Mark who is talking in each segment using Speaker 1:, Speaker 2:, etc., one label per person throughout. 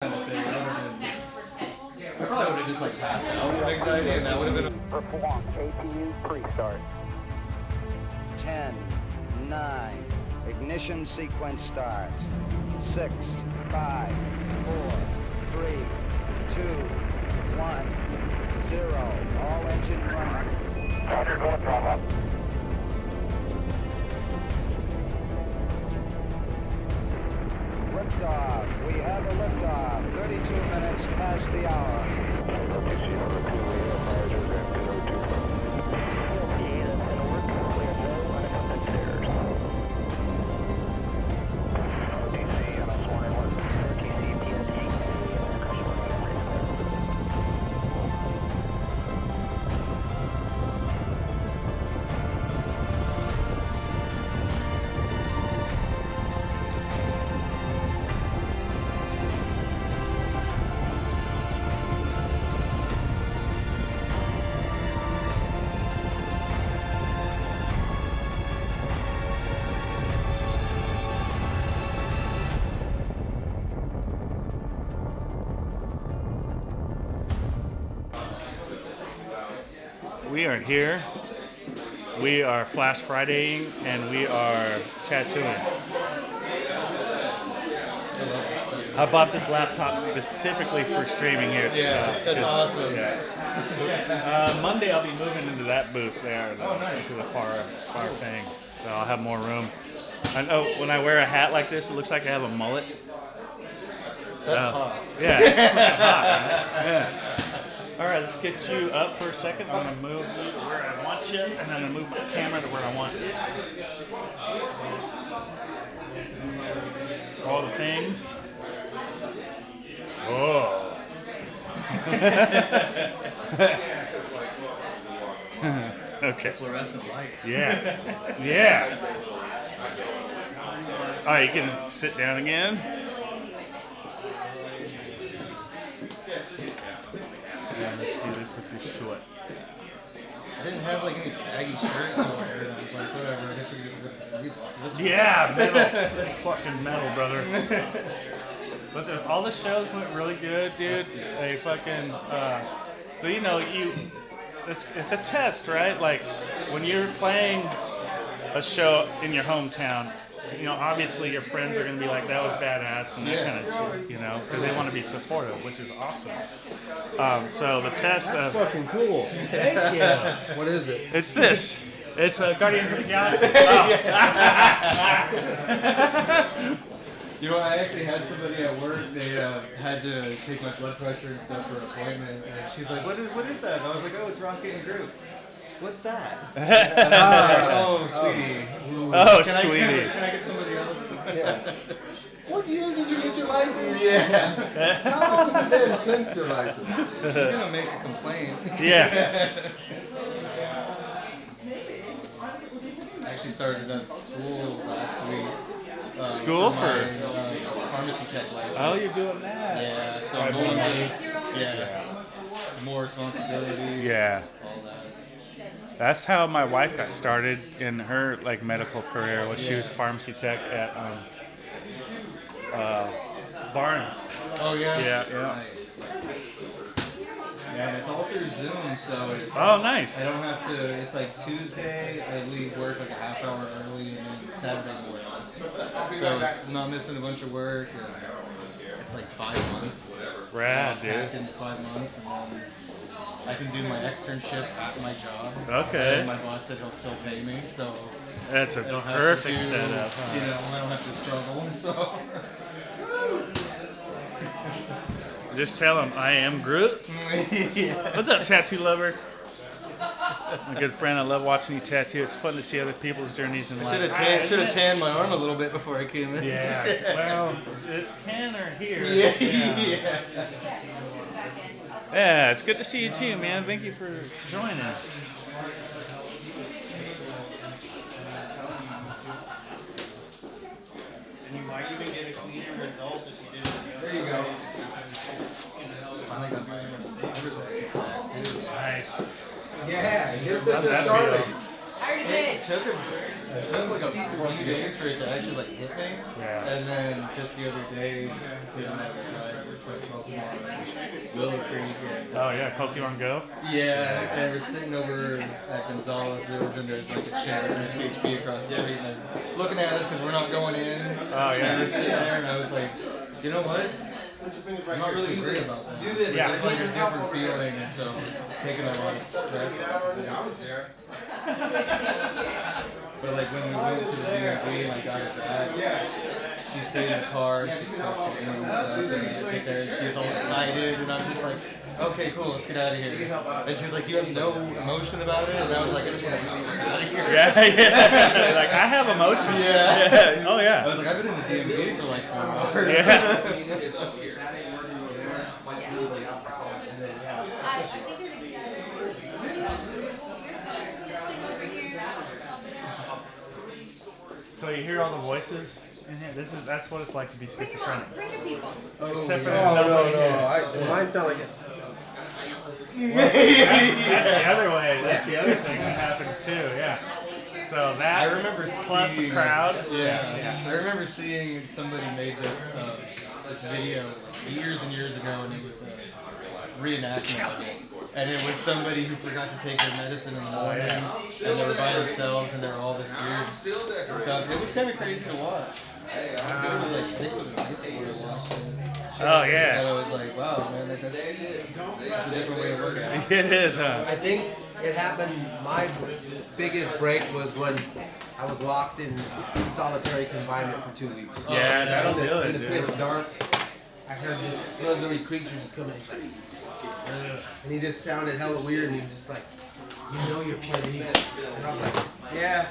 Speaker 1: kind of thing. I probably would have just like passed out from anxiety, and that would have been.
Speaker 2: Perform KTU pre-start. 10, 9, ignition sequence starts. 6, 5, 4, 3, 2, 1, 0. All engine running. Roger, go to Bravo. Liftoff. We have a liftoff. 32 minutes past the hour.
Speaker 3: We are here. We are Flash Fridaying and we are tattooing. I bought this laptop specifically for streaming here.
Speaker 1: Yeah, that's awesome.
Speaker 3: Yeah. Monday I'll be moving into that booth there, into the far thing. So I'll have more room. I know when I wear a hat like this, it looks like I have a mullet.
Speaker 1: That's hot.
Speaker 3: Yeah, it's fucking hot, right? Yeah. All right, let's get you up for a second. I'm going to move you to where I want you, and I'm going to move my camera to where I want it. All the things. Whoa. Okay.
Speaker 1: Fluorescent lights.
Speaker 3: Yeah. Yeah. All right, you can sit down again. Yeah, let's do this with this short.
Speaker 1: I didn't have like any baggy shirts to wear, and I was like, whatever, I guess we could rip the sleeve off.
Speaker 3: Yeah, metal. Fucking metal, brother. But all the shows went really good, dude. They fucking, so you know, it's a test, right? Like, when you're playing a show in your hometown, you know, obviously your friends are going to be like, that was badass, and that kind of shit, you know, because they want to be supportive, which is awesome. So the test
Speaker 1: That's fucking cool.
Speaker 3: Thank you.
Speaker 1: What is it?
Speaker 3: It's this. It's Guardians of the Galaxy. Wow.
Speaker 1: You know, I actually had somebody at work, they had to take my blood pressure and stuff for an appointment, and she's like, what is that? And I was like, oh, it's Rocky and Groot. What's that? And I was like, oh, sweetie. Ooh.
Speaker 3: Oh,
Speaker 1: can
Speaker 3: sweetie.
Speaker 1: Can I get somebody else?
Speaker 4: Yeah. What year did you get your license?
Speaker 1: Yeah.
Speaker 4: How long has it been since your license?
Speaker 1: You're going to make a complaint.
Speaker 3: Yeah.
Speaker 1: I actually started up school last week.
Speaker 3: School
Speaker 1: for my,
Speaker 3: for?
Speaker 1: pharmacy tech license.
Speaker 3: Oh, you're doing that.
Speaker 1: Yeah, so I'm going to more responsibility.
Speaker 3: Yeah.
Speaker 1: All that.
Speaker 3: That's how my wife got started in her like medical career. Was she was a pharmacy tech at Barnes.
Speaker 1: Oh yeah.
Speaker 3: Yeah.
Speaker 1: Nice. Yeah, and it's all through Zoom, so it's.
Speaker 3: Oh, nice.
Speaker 1: I don't have to. It's like Tuesday. I leave work like a half hour early, and then Saturday morning. So it's not missing a bunch of work. And it's like 5 months.
Speaker 3: Rad, dude.
Speaker 1: In 5 months, and then I can do my externship at my job.
Speaker 3: Okay.
Speaker 1: And my boss said he'll still pay me, so.
Speaker 3: That's a perfect setup. Huh?
Speaker 1: You know, I don't have to struggle. So.
Speaker 3: Just tell him I am Groot.
Speaker 1: Yeah.
Speaker 3: What's up, tattoo lover? My good friend, I love watching you tattoo. It's fun to see other people's journeys in life.
Speaker 1: Should have tanned my arm a little bit before I came in.
Speaker 3: Yeah. Well, it's tanner here.
Speaker 1: Yeah.
Speaker 3: Yeah, it's good to see you too, man. Thank you for joining.
Speaker 5: And you might even get a cleaner result if you do it.
Speaker 1: There you go. Finally got my results.
Speaker 3: Nice.
Speaker 4: Yeah, get
Speaker 3: How'd
Speaker 4: the
Speaker 3: that
Speaker 4: Charlie.
Speaker 3: feel?
Speaker 5: I already did.
Speaker 1: Took a It took like a few days for it to actually like hit me.
Speaker 3: Yeah.
Speaker 1: And then just the other day, we're playing Pokemon Willow Creek.
Speaker 3: Oh yeah, Pokemon Go.
Speaker 1: Yeah, and we're sitting over at Gonzalez, and there's like a chair and a CHP across the street, and they're looking at us because we're not going in.
Speaker 3: Oh yeah.
Speaker 1: And we're sitting there, and I was like, you know what? I'm not really worried about that.
Speaker 3: Yeah.
Speaker 1: It's like a different feeling, and so it's taking a lot of stress. But like when we went to the DMV and I got it back, she stayed in the car, she's talking and stuff, and I get there and she's all excited, and I'm just like, okay, cool, let's get out of here. And she's like, you have no emotion about it? And I was like, I just want to get out of here.
Speaker 3: Yeah. Like I have emotion.
Speaker 1: Yeah.
Speaker 3: Oh
Speaker 1: I
Speaker 3: yeah.
Speaker 1: was like, I've been in the DMV for like 4 hours.
Speaker 3: Yeah. So you hear all the voices in here. That's what it's like to be schizophrenic. Except for there's nobody here.
Speaker 4: Mine sound like
Speaker 3: That's the other way. That's the other thing that happens too. Yeah. So that
Speaker 1: I remember
Speaker 3: plus
Speaker 1: seeing
Speaker 3: the crowd.
Speaker 1: Yeah. I remember seeing somebody made this this video years and years ago, and it was a reenactment of it. And it was somebody who forgot to take their medicine in the morning, and they were by themselves, and they were all this weird stuff. It was kind of crazy to watch. It was like, I think it was in high school when I watched it.
Speaker 3: Oh yeah.
Speaker 1: And I was like, wow, man, that's a different way of working out.
Speaker 3: It is, huh?
Speaker 6: I think it happened, my biggest break was when I was locked in solitary confinement for 2 weeks.
Speaker 3: Yeah, that'll do
Speaker 6: In
Speaker 3: it,
Speaker 6: the
Speaker 3: dude.
Speaker 6: pitch dark, I heard this slithery creature just come in. He's like, and he just sounded hella weird, and he was just like, you know you're playing evil. And I was like, yeah.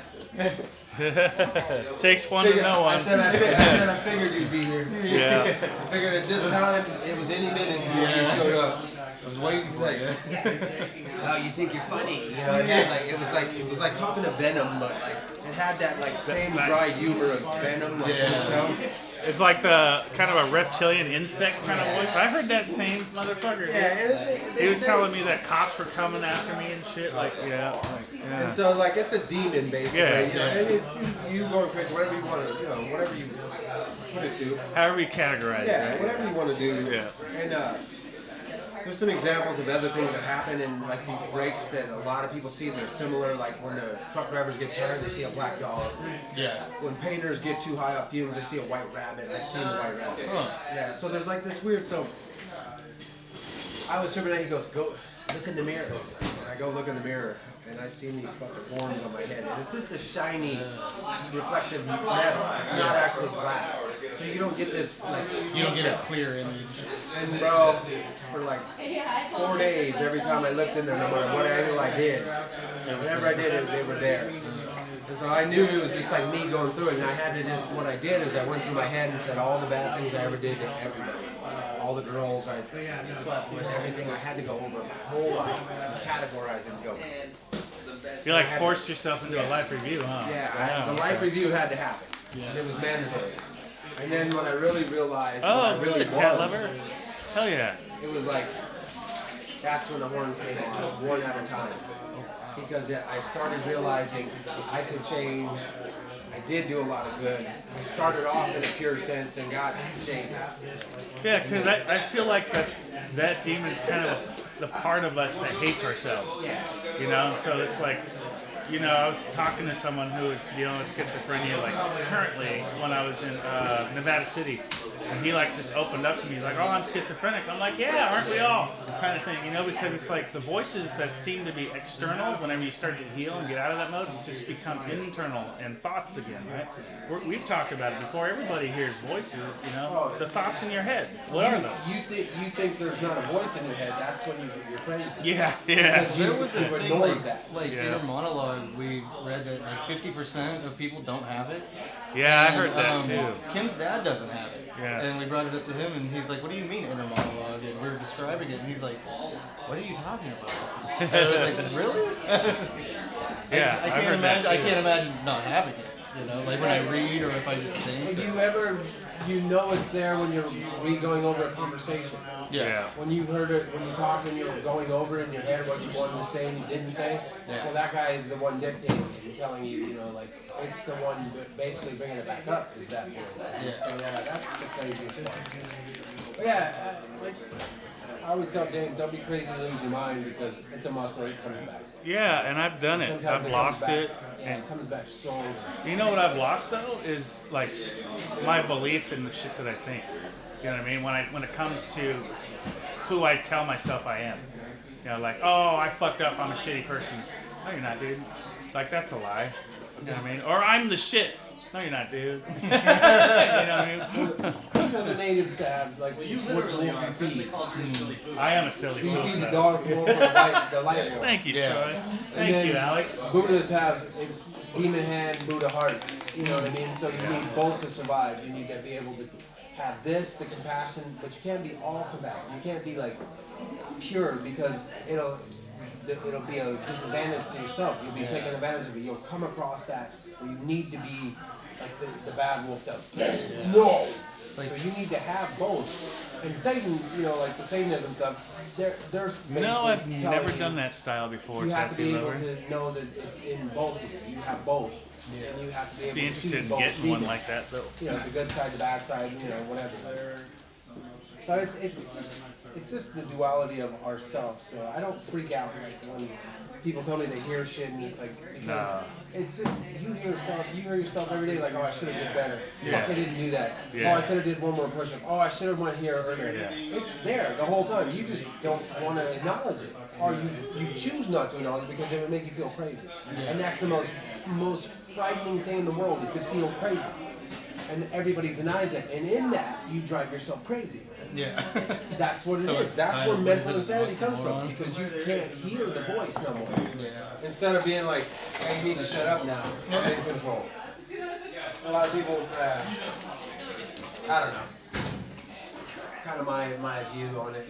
Speaker 3: Takes one to know one.
Speaker 6: I said I figured you'd be here.
Speaker 3: Yeah.
Speaker 6: I figured at this time, it was any minute before you showed up.
Speaker 1: I was waiting for
Speaker 6: Like,
Speaker 1: you.
Speaker 6: oh, you think you're funny? You know, it was like talking to Venom, but like it had that like same dry humor of Venom, like, you know?
Speaker 3: It's like the kind of a reptilian insect kind of voice. I heard that same motherfucker.
Speaker 6: Yeah, and
Speaker 3: He was telling me that cops were coming after me and shit. Like, yeah.
Speaker 6: And so like it's a demon basically,
Speaker 3: Yeah,
Speaker 6: you know, and it's you going crazy, whatever you want to, you know, whatever you put it to.
Speaker 3: However you categorize it.
Speaker 6: Yeah, whatever you want to do.
Speaker 3: Yeah.
Speaker 6: And there's some examples of other things that happen in like these breaks that a lot of people see that are similar, like when the truck drivers get tired, they see a black dog.
Speaker 1: Yeah.
Speaker 6: When painters get too high off fumes, they see a white rabbit. I've seen the white rabbit.
Speaker 1: Huh.
Speaker 6: Yeah, so there's like this weird, so I was tripping out, he goes, go look in the mirror. And I go look in the mirror, and I see these fucking horns on my head. And it's just a shiny, reflective metal. It's not actually glass. So you don't get this, like,
Speaker 1: You don't get a clear image.
Speaker 6: and bro, for like 4 days, every time I looked in there, no matter what angle I did, whenever I did it, they were there. And so I knew it was just like me going through it, and I had to just, what I did is I went through my head and said all the bad things I ever did to everybody. All the girls I slept with, everything, I had to go over my whole life and categorize it and go.
Speaker 3: You like forced yourself into a life review, huh?
Speaker 6: Yeah, the life review had to happen. It was mandatory. And then when I really realized what
Speaker 3: Oh,
Speaker 6: I really
Speaker 3: good, Tat
Speaker 6: was,
Speaker 3: Lever. Hell yeah.
Speaker 6: it was like, that's when the horns came off, one at a time. Because I started realizing I could change. I did do a lot of good. I started off in a pure sense, then got changed.
Speaker 3: Yeah, because I feel like that demon is kind of the part of us that hates ourselves. You know, so it's like, you know, I was talking to someone who was dealing with schizophrenia, like currently when I was in Nevada City, and he like just opened up to me. He's like, "Oh, I'm schizophrenic." I'm like, "Yeah, aren't we all?" Kind of thing, you know, because it's like the voices that seem to be external. Whenever you start to heal and get out of that mode, just become internal and thoughts again, right? We've talked about it before. Everybody hears voices, you know, the thoughts in your head. What are those?
Speaker 6: You think there's not a voice in your head? That's when you're crazy.
Speaker 3: Yeah.
Speaker 1: There was a
Speaker 6: You
Speaker 1: thing
Speaker 6: ignored
Speaker 1: like,
Speaker 6: that.
Speaker 1: like inner monologue, we read that like 50% of people don't have it.
Speaker 3: Yeah, I
Speaker 1: And,
Speaker 3: heard that too.
Speaker 1: Kim's dad doesn't have it.
Speaker 3: Yeah.
Speaker 1: And we brought it up to him, and he's like, "What do you mean inner monologue?" And we were describing it, and he's like, "What are you talking about?" And I was like, "Really?"
Speaker 3: Yeah,
Speaker 1: I
Speaker 3: I
Speaker 1: can't
Speaker 3: heard that
Speaker 1: imagine. I
Speaker 3: too.
Speaker 1: can't imagine not having it. You know, like when I read or if I just think.
Speaker 6: Like you ever, you know it's there when you're going over a conversation.
Speaker 3: Yeah.
Speaker 6: When you heard it, when you talked and you're going over in your head what you wanted to say and you didn't say, well, that guy is the one dictating and telling you, you know, like, it's the one basically bringing it back up, is that voice.
Speaker 1: Yeah.
Speaker 6: So, yeah, that's the craziest part. But yeah, like, I always tell James, don't be crazy to lose your mind because it's a muscle, it comes back.
Speaker 3: Yeah, and I've done it.
Speaker 6: Sometimes
Speaker 3: I've lost
Speaker 6: comes back,
Speaker 3: it.
Speaker 6: Yeah, it comes back so.
Speaker 3: You know what I've lost though is like my belief in the shit that I think. You know what I mean? When it comes to who I tell myself I am. You know, like, oh, I fucked up. I'm a shitty person. No, you're not, dude. Like that's a lie. You know what I mean? Or I'm the shit. No, you're not, dude. You know what I mean?
Speaker 6: You know the natives have, like,
Speaker 5: You
Speaker 6: what
Speaker 5: literally
Speaker 6: wolf
Speaker 5: are.
Speaker 6: you
Speaker 5: First they
Speaker 6: feed.
Speaker 5: called you a silly poop.
Speaker 3: I am a silly
Speaker 6: You feed the
Speaker 3: wolf.
Speaker 6: dog wolf or the light wolf.
Speaker 3: Thank you,
Speaker 1: Yeah.
Speaker 3: Troy.
Speaker 6: And
Speaker 3: Thank
Speaker 6: then
Speaker 3: you, Alex.
Speaker 6: Buddhas have, it's demon hand, Buddha heart. You know what I mean? So you need both to survive. You need to be able to have this, the compassion, but you can't be all compassion. You can't be like pure because it'll be a disadvantage to yourself. You'll be taken advantage of it. You'll come across that where you need to be like the bad wolf does. No! So you need to have both. And Satan, you know, like the Satanism stuff, there's
Speaker 3: No, I've never done that style before.
Speaker 6: You have to be
Speaker 3: Tattoo
Speaker 6: able
Speaker 3: lover.
Speaker 6: to know that it's in both of you. You have both. And you have to be able
Speaker 3: Be
Speaker 6: to
Speaker 3: interested
Speaker 6: feed
Speaker 3: in
Speaker 6: both
Speaker 3: getting one
Speaker 6: demons.
Speaker 3: like that though.
Speaker 6: You know, the good side, the bad side, you know, whatever. So it's just the duality of ourselves. So I don't freak out like when people tell me they hear shit and it's like because it's just you hear yourself every day like, oh, I should have did better.
Speaker 3: Yeah.
Speaker 6: Fuck, I didn't do that.
Speaker 3: Yeah.
Speaker 6: Oh, I could have did one more push-up. Oh, I should have went here earlier.
Speaker 3: Yeah.
Speaker 6: It's there the whole time. You just don't want to acknowledge it, or you choose not to acknowledge it because it would make you feel crazy. And that's the most frightening thing in the world is to feel crazy. And everybody denies it, and in that you drive yourself crazy.
Speaker 1: Yeah.
Speaker 6: That's what it
Speaker 1: So
Speaker 6: is.
Speaker 1: it's
Speaker 6: That's
Speaker 1: kind
Speaker 6: where
Speaker 1: of-
Speaker 6: mental
Speaker 1: what is it,
Speaker 6: insanity
Speaker 1: it's
Speaker 6: comes from
Speaker 1: oxymoron?
Speaker 6: because you can't hear the voice no more.
Speaker 1: Yeah.
Speaker 6: Instead of being like, hey, you need to shut up now. I'm in control. A lot of people, I don't know. Kind of my view on it.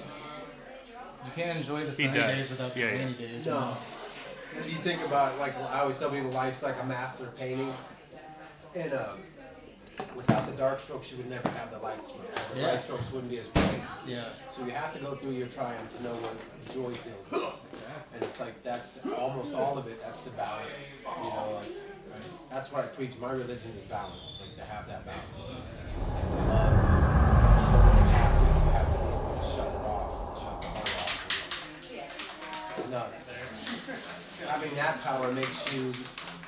Speaker 1: You can't enjoy the
Speaker 3: He
Speaker 1: sunny
Speaker 3: does.
Speaker 1: days without the
Speaker 3: Yeah, yeah.
Speaker 1: rainy days.
Speaker 6: No. If you think about, like, I always tell people life's like a master painting. And without the dark strokes, you would never have the light strokes. The
Speaker 1: Yeah.
Speaker 6: light strokes wouldn't be as bright.
Speaker 1: Yeah.
Speaker 6: So you have to go through your triumph to know what joy feels like. And it's like, that's almost all of it, that's the balance. You know, like, that's what I preach. My religion is balance, like to have that balance. So you have to be able to shut it off, shut the heart off. No. Having that power makes you,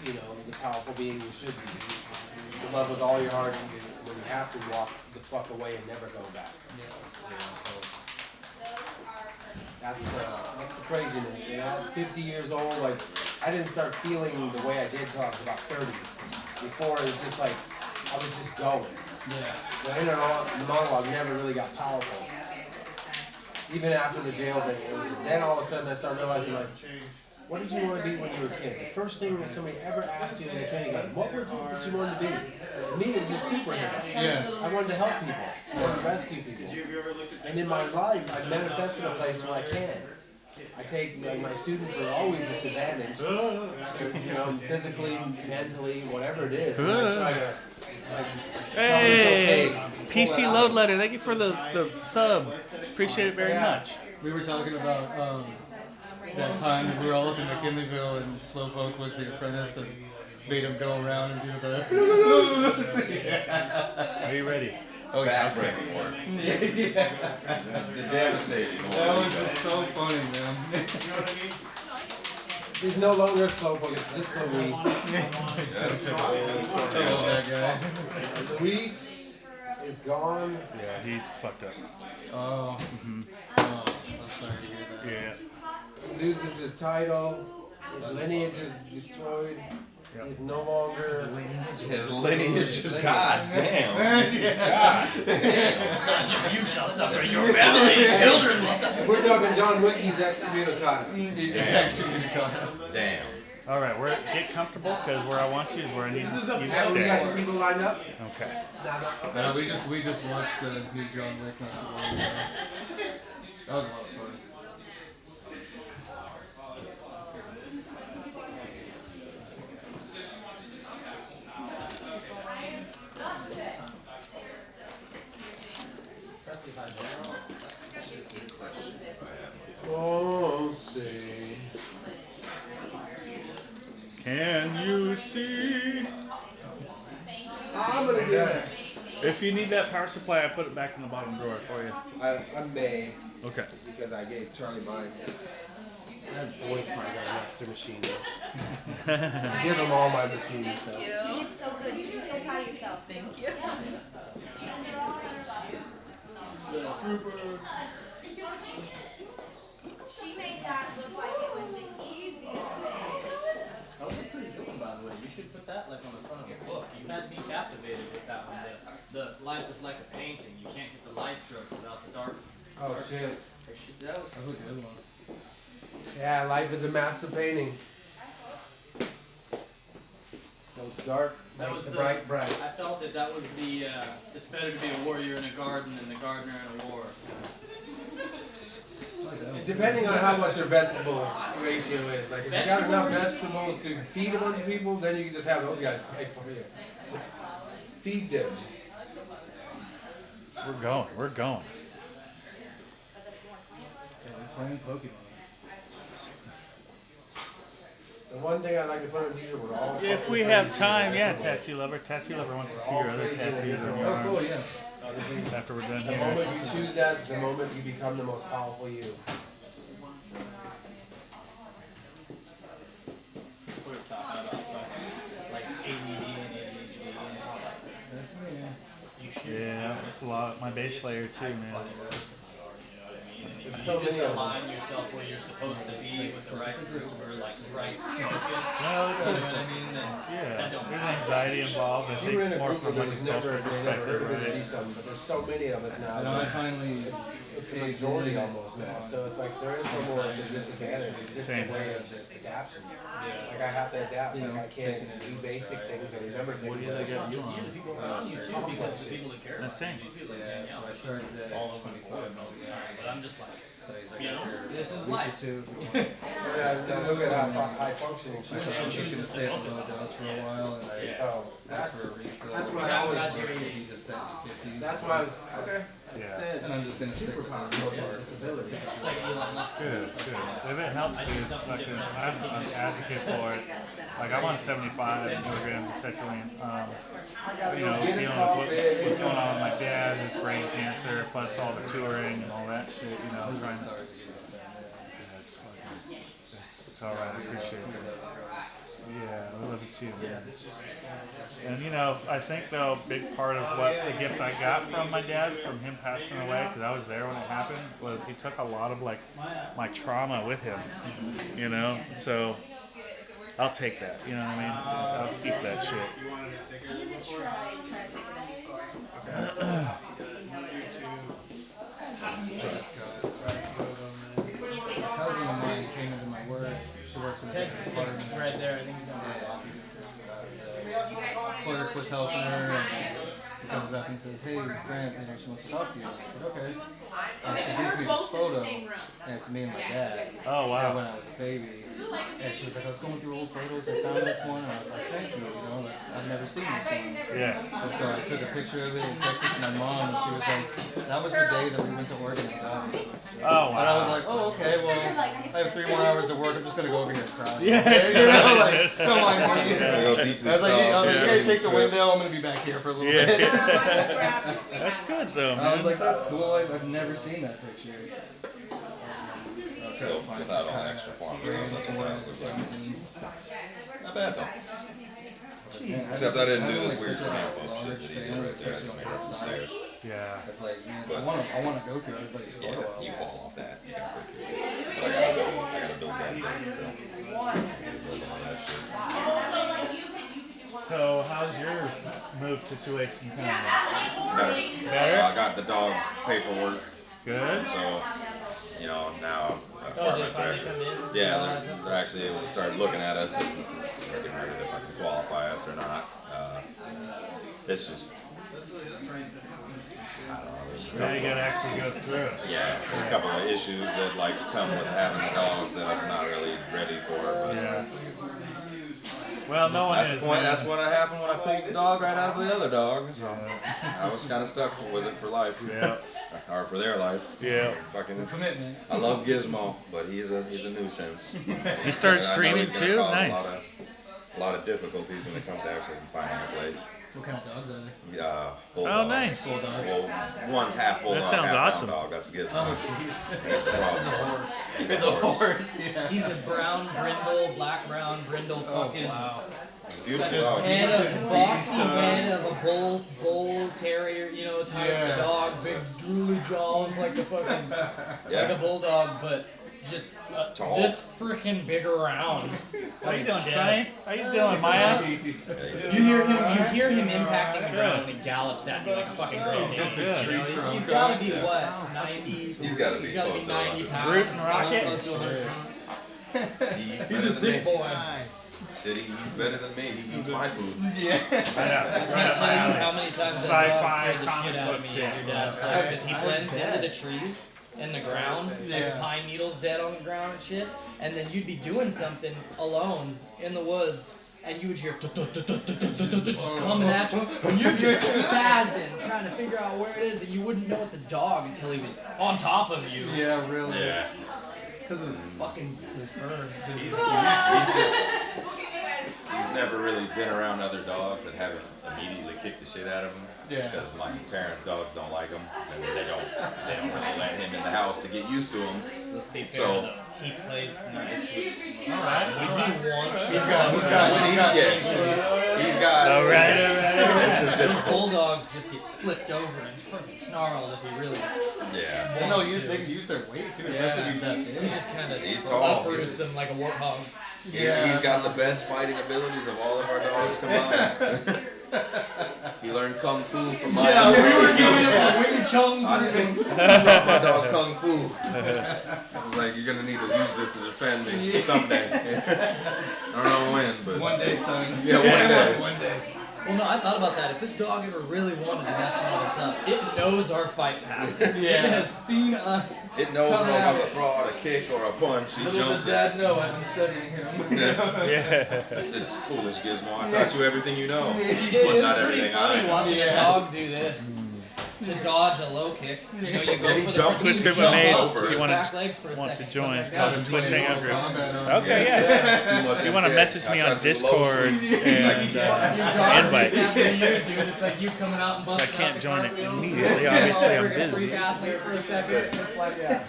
Speaker 6: you know, the powerful being you should be. You love with all your heart, and when you have to walk the fuck away and never go back. You know, so that's the craziness. And at 50 years old, like, I didn't start feeling the way I did till I was about 30. Before, it was just like, I was just going.
Speaker 1: Yeah.
Speaker 6: The inner monologue never really got powerful. Even after the jail thing, then all of a sudden I started realizing, like, what did you want to be when you were a kid? The first thing that somebody ever asked you in the kindergarten, what was it that you wanted to be? For me, it was a superhero.
Speaker 1: Yeah.
Speaker 6: I wanted to help people. I wanted to rescue people. And in my life, I manifested a place where I can. I take, like, my students are always disadvantaged, you know, physically, mentally, whatever it is. And I try to, like,
Speaker 3: Hey,
Speaker 6: tell myself,
Speaker 3: PC
Speaker 6: pull it
Speaker 3: Load
Speaker 6: out.
Speaker 3: Letter, thank you for the sub. Appreciate it very much.
Speaker 1: We were talking about that time we were all up in McKinleyville and Slowpoke was the apprentice and made him go around and do the.
Speaker 3: Are you ready?
Speaker 1: Oh yeah.
Speaker 7: Backbreaking work.
Speaker 1: Yeah.
Speaker 7: The devastating
Speaker 1: That
Speaker 7: one.
Speaker 1: was just so funny, man.
Speaker 6: He's no longer Slowpoke, it's just Luis.
Speaker 7: Yes.
Speaker 1: I love that guy.
Speaker 6: Luis is gone.
Speaker 3: Yeah, he fucked up.
Speaker 1: Oh. Oh, I'm sorry to hear that.
Speaker 3: Yeah.
Speaker 6: Loses his title. His lineage is destroyed. He's no longer.
Speaker 7: His lineage is God damn.
Speaker 5: Not just you shall suffer, your family and children will suffer.
Speaker 6: We're talking John Wickey's excommunicado.
Speaker 7: Damn.
Speaker 3: All right, get comfortable because where I want you is where I need you to
Speaker 6: Hey, we got some
Speaker 3: stay.
Speaker 6: people lined up.
Speaker 3: Okay.
Speaker 1: No, we just watched the new John Wick not too long ago. That was a lot of fun.
Speaker 4: Oh, see.
Speaker 3: Can you see?
Speaker 4: I'm gonna get it.
Speaker 3: If you need that power supply, I put it back in the bottom drawer for you.
Speaker 6: I may,
Speaker 3: Okay.
Speaker 6: because I gave Charlie mine. That boy probably got a master machine though. Give him all my machines. So.
Speaker 8: You did so good. You should be so proud of yourself. Thank you. She made that look like it was the easiest thing.
Speaker 5: That was pretty good one, by the way. You should put that like on the front of the book. You had me captivated with that one. The life is like a painting. You can't get the light strokes without the dark.
Speaker 6: Oh shit.
Speaker 5: That was
Speaker 1: That was a good one.
Speaker 6: Yeah, life is a master painting. Those dark,
Speaker 5: That was
Speaker 6: the
Speaker 5: the-
Speaker 6: bright, bright.
Speaker 5: I felt it. That was the. It's better to be a warrior in a garden than the gardener in a war.
Speaker 6: Depending on how much your vegetable ratio is. Like if you got enough vegetables to feed a bunch of people, then you can just have those guys pay for you. Feed them.
Speaker 3: We're going. We're going.
Speaker 1: Playing Pokemon.
Speaker 6: The one thing I'd like to put on these are we're all.
Speaker 3: If we have time, yeah, Tattoo Lover. Tattoo Lover wants to see your other tattoos on your
Speaker 1: Oh,
Speaker 3: arm
Speaker 1: cool, yeah.
Speaker 3: after we're done
Speaker 6: The
Speaker 3: here.
Speaker 6: moment you choose that, the moment you become the most powerful you.
Speaker 5: We were talking about like ADD and ADHD and all that.
Speaker 1: That's me, yeah.
Speaker 5: You should.
Speaker 3: Yeah, that's a lot. My bass player too, man.
Speaker 5: If you just align yourself where you're supposed to be with the right group or like right focus,
Speaker 3: No, it's
Speaker 5: you know what I mean? Then
Speaker 3: Yeah,
Speaker 5: that don't
Speaker 3: there's
Speaker 5: matter.
Speaker 3: anxiety involved. I
Speaker 6: You were in
Speaker 3: think
Speaker 6: a
Speaker 3: more
Speaker 6: group
Speaker 3: from
Speaker 6: where
Speaker 3: like
Speaker 6: there
Speaker 3: a
Speaker 6: was never
Speaker 3: social
Speaker 6: ever
Speaker 3: perspective,
Speaker 6: going to be
Speaker 3: right?
Speaker 6: some, but there's so many of us now.
Speaker 1: Now I
Speaker 6: that
Speaker 1: finally,
Speaker 6: It's the majority almost now. So it's like there is no more to disadvantage. It's just
Speaker 3: Same.
Speaker 6: a way of just adaptation. Like I have to adapt. Like I can't do basic things and remember things.
Speaker 3: What do they got you on?
Speaker 5: The people around you too, because the people that care
Speaker 3: That's
Speaker 5: about
Speaker 3: same.
Speaker 5: you too, like
Speaker 1: yeah,
Speaker 5: Danielle,
Speaker 1: so I started at
Speaker 5: all over the
Speaker 1: 24
Speaker 5: board most of the time. But I'm just like,
Speaker 1: Like,
Speaker 5: you know, this is
Speaker 1: week or
Speaker 5: life.
Speaker 1: two if you want.
Speaker 6: Yeah, so look at how high functioning she
Speaker 1: I
Speaker 6: is.
Speaker 1: was just gonna stay at the low dose for a while, and I
Speaker 6: So
Speaker 1: asked for a refill.
Speaker 6: that's what I
Speaker 5: Talk
Speaker 6: always
Speaker 5: about
Speaker 6: do.
Speaker 5: your
Speaker 1: He just said 50s.
Speaker 6: That's why I was okay.
Speaker 3: Yeah.
Speaker 1: And I'm just gonna stick with
Speaker 6: Superpower,
Speaker 1: this
Speaker 6: no
Speaker 1: so
Speaker 6: more
Speaker 1: far.
Speaker 6: disability.
Speaker 5: It's like Elon Musk.
Speaker 3: Good, good. If it helps,
Speaker 5: I do
Speaker 3: dude,
Speaker 5: something
Speaker 3: fucking,
Speaker 5: different.
Speaker 3: I'm an advocate for it. Like I'm on 75 milligrams of sertraline. You know, dealing with what's going on with my dad, his brain cancer, plus all the touring and all that shit. You know,
Speaker 1: I'm
Speaker 3: trying to.
Speaker 1: sorry to hear about that.
Speaker 3: That's fucking. It's all right. I appreciate it. Yeah, I love you too, man. And you know, I think though, a big part of what the gift I got from my dad, from him passing away, because I was there when it happened, was he took a lot of like my trauma with him. You know, so I'll take that. You know what I mean? I'll keep that shit.
Speaker 8: I'm gonna try bigger than before.
Speaker 1: A cousin of mine came into my work. She works in a different department.
Speaker 5: Right there, I think he's gonna
Speaker 1: Clerk was helping her, and he comes up and says, "Hey, Grant, you know, she wants to talk to you." I said, "Okay." And she gives me this photo, and it's me and my dad.
Speaker 3: Oh wow.
Speaker 1: When I was a baby. And she was like, "I was going through old photos, I found this one." And I was like, "Thank you, you know, I've never seen this one."
Speaker 3: Yeah.
Speaker 1: And so I took a picture of it and texted it to my mom, and she was like, "That was the day that we went to Oregon and got it."
Speaker 3: Oh
Speaker 1: And I was
Speaker 3: wow.
Speaker 1: like, "Oh, okay, well, I have 3 more hours of work, I'm just gonna go over here and cry."
Speaker 3: Yeah.
Speaker 1: Okay? You know, like, don't mind me.
Speaker 7: Gotta go deeply
Speaker 1: I was like, you
Speaker 7: soft.
Speaker 1: guys take the window, I'm gonna be back here for a little
Speaker 3: Yeah.
Speaker 1: bit.
Speaker 3: That's good though,
Speaker 1: And I was
Speaker 3: man.
Speaker 1: like, that's cool, I've never seen that picture. I'll try to
Speaker 7: So
Speaker 1: find
Speaker 7: without
Speaker 1: some
Speaker 7: all
Speaker 1: kind
Speaker 7: extra
Speaker 1: of
Speaker 7: forms,
Speaker 1: brand
Speaker 7: that's
Speaker 1: or
Speaker 7: what I was looking
Speaker 1: something.
Speaker 7: Not bad though.
Speaker 1: Man,
Speaker 7: Except I didn't do
Speaker 1: I'm
Speaker 7: this
Speaker 1: like
Speaker 7: weird
Speaker 1: such a
Speaker 7: camp up
Speaker 1: large
Speaker 7: shit that he
Speaker 1: fan,
Speaker 7: did right there. I
Speaker 1: especially
Speaker 7: just
Speaker 1: on
Speaker 7: made it
Speaker 1: this
Speaker 7: some
Speaker 1: side.
Speaker 7: stairs.
Speaker 3: Yeah.
Speaker 1: It's like, man, I wanna go through everybody's
Speaker 7: Yeah,
Speaker 1: photo
Speaker 7: you
Speaker 1: album.
Speaker 7: fall off that. You gotta break it. But I gotta build that bridge still. Build on that shit.
Speaker 3: So how's your move situation coming?
Speaker 7: Better.
Speaker 3: Better?
Speaker 7: I got the dog's paperwork,
Speaker 3: Good.
Speaker 7: so you know now
Speaker 5: Oh,
Speaker 7: apartments
Speaker 5: they
Speaker 7: are
Speaker 5: finally
Speaker 7: actually
Speaker 5: come in?
Speaker 7: they're actually able to start looking at us and looking at if I can qualify us or not. It's just I don't know. There's a
Speaker 3: Now you
Speaker 7: couple
Speaker 3: gotta actually go through it.
Speaker 7: yeah, a couple of issues that like come with having the dogs that I'm not really ready for. But
Speaker 3: Yeah. Well, no one
Speaker 7: That's
Speaker 3: is.
Speaker 7: the point.
Speaker 3: man.
Speaker 7: That's what happened when I pulled the dog right out of the other dog. So I was kind of stuck with it for life.
Speaker 3: Yeah.
Speaker 7: Or for their life.
Speaker 3: Yeah.
Speaker 7: Fucking
Speaker 1: Commitment.
Speaker 7: I love Gizmo, but he's a nuisance.
Speaker 3: You started
Speaker 7: And I know
Speaker 3: streaming
Speaker 7: he's gonna
Speaker 3: too?
Speaker 7: cause
Speaker 3: Nice.
Speaker 7: A lot of difficulties when it comes to actually finding a place.
Speaker 1: What kind of dogs are they?
Speaker 7: Bulldogs.
Speaker 3: Oh, nice.
Speaker 7: Well, one's half bulldog,
Speaker 3: That sounds
Speaker 7: half
Speaker 3: awesome.
Speaker 7: hound dog. That's Gizmo.
Speaker 1: Oh, jeez.
Speaker 7: That's the problem. He's a horse.
Speaker 1: Yeah.
Speaker 5: He's a brown brindle, black brown brindle,
Speaker 1: Oh,
Speaker 5: fucking
Speaker 1: wow.
Speaker 7: Beautiful
Speaker 5: just
Speaker 7: dog.
Speaker 5: head of
Speaker 1: Baby
Speaker 5: boxy
Speaker 1: stuff.
Speaker 5: head of a bull terrier, you know, type
Speaker 1: Yeah.
Speaker 5: dog, big drooly jaws like a fucking like a
Speaker 7: Yeah.
Speaker 5: bulldog, but just
Speaker 7: Tall.
Speaker 5: this freaking big around.
Speaker 3: How you
Speaker 5: His
Speaker 3: doing,
Speaker 5: chest.
Speaker 3: Sonny? How you doing, Maya?
Speaker 7: Yeah, he's
Speaker 5: You hear him impacting the ground and he gallops at you like a fucking great
Speaker 3: He's
Speaker 5: dane.
Speaker 3: just a tree
Speaker 5: You know,
Speaker 1: trunk.
Speaker 5: he's gotta be what, 90?
Speaker 7: He's gotta be
Speaker 5: He's gotta be
Speaker 7: close to
Speaker 5: 90
Speaker 7: 100.
Speaker 5: pounds.
Speaker 3: Root and Rocket?
Speaker 5: Close to 100 pounds.
Speaker 7: He eats
Speaker 5: He's
Speaker 7: better
Speaker 5: a
Speaker 7: than
Speaker 5: big
Speaker 7: me.
Speaker 5: boy.
Speaker 7: Shit, he eats better than me. He eats my food.
Speaker 1: Yeah.
Speaker 5: I can't tell you how many times that dog
Speaker 3: Sci-fi
Speaker 5: scared the shit out of
Speaker 3: comic
Speaker 5: me
Speaker 3: book
Speaker 5: at your dad's
Speaker 3: shit.
Speaker 5: place because he blends into the trees and the ground, like
Speaker 1: Yeah.
Speaker 5: the pine needles dead on the ground and shit, and then you'd be doing something alone in the woods. And you would hear just coming at you, and you're just spazzing, trying to figure out where it is, and you wouldn't know it's a dog until he was on top of you.
Speaker 1: Yeah, really.
Speaker 7: Yeah.
Speaker 1: Because of his fucking his fur.
Speaker 7: He's never really been around other dogs that haven't immediately kicked the shit out of him.
Speaker 1: Yeah.
Speaker 7: Because my parents' dogs don't like him, and they don't really let him in the house to get used to him.
Speaker 5: Let's be fair,
Speaker 7: So-
Speaker 5: though. He plays nice. When he
Speaker 3: Alright.
Speaker 5: wants to.
Speaker 1: He's got
Speaker 7: He's got.
Speaker 3: Alright.
Speaker 7: It's just
Speaker 5: Those
Speaker 7: difficult.
Speaker 5: bulldogs just get flipped over and fucking snarled if he really
Speaker 7: Yeah.
Speaker 1: They know
Speaker 5: wants
Speaker 1: they
Speaker 5: to.
Speaker 1: can use their weight too, especially if he's that
Speaker 5: He
Speaker 1: big.
Speaker 5: just kind of
Speaker 7: He's tall.
Speaker 5: uproots him like a warthog.
Speaker 7: He's got the best fighting abilities of all of our dogs combined. He learned kung fu from my
Speaker 5: Yeah, we were
Speaker 7: dog.
Speaker 5: giving him a Wing Chun
Speaker 7: I
Speaker 5: freaking.
Speaker 7: taught my dog kung fu. I was like, you're gonna need to use this to defend me someday. I don't know when, but
Speaker 1: One day, son.
Speaker 7: Yeah, one day.
Speaker 1: One day.
Speaker 5: Well, no, I thought about that. If this dog ever really wanted to mess one of us up, it knows our fight patterns.
Speaker 1: Yeah.
Speaker 5: It has seen us.
Speaker 7: it knows
Speaker 5: Come
Speaker 7: when I'm
Speaker 5: at
Speaker 7: about
Speaker 5: it.
Speaker 7: to throw out a kick or a punch. He
Speaker 1: Little
Speaker 7: jumps
Speaker 1: does
Speaker 7: at.
Speaker 1: Dad know I've been studying him.
Speaker 3: Yeah.
Speaker 7: It's foolish, Gizmo. I taught you everything you know, but
Speaker 5: It's
Speaker 7: not
Speaker 5: pretty
Speaker 7: everything I
Speaker 5: funny
Speaker 7: know.
Speaker 5: watching a
Speaker 1: Yeah.
Speaker 5: dog do this. To dodge a low kick, you know, you go
Speaker 7: Yeah, he
Speaker 5: for the
Speaker 7: jumps.
Speaker 3: Which group
Speaker 5: jump
Speaker 3: of made?
Speaker 5: up
Speaker 7: Do
Speaker 5: to
Speaker 7: you
Speaker 5: his
Speaker 3: wanna-
Speaker 5: back legs for a
Speaker 3: want to
Speaker 5: second,
Speaker 3: join?
Speaker 5: come
Speaker 3: It's
Speaker 5: back
Speaker 3: called
Speaker 5: down.
Speaker 3: the Twitch Hangout group.
Speaker 1: Combat on.
Speaker 3: Okay, yeah.
Speaker 7: Too much
Speaker 3: If you want to
Speaker 7: MK.
Speaker 3: message me
Speaker 7: I
Speaker 3: on
Speaker 7: tried to do low
Speaker 3: Discord
Speaker 7: sweeps.
Speaker 3: and
Speaker 5: Your dog
Speaker 3: invite.
Speaker 5: is after you, dude. It's like you coming out and
Speaker 3: I
Speaker 5: busting
Speaker 3: can't
Speaker 5: out the
Speaker 3: join it
Speaker 5: cartwheels.
Speaker 3: immediately.
Speaker 5: You're
Speaker 3: Obviously,
Speaker 5: all
Speaker 3: I'm
Speaker 5: freaking
Speaker 3: busy.
Speaker 5: freak athlete for a second. It's like, yeah,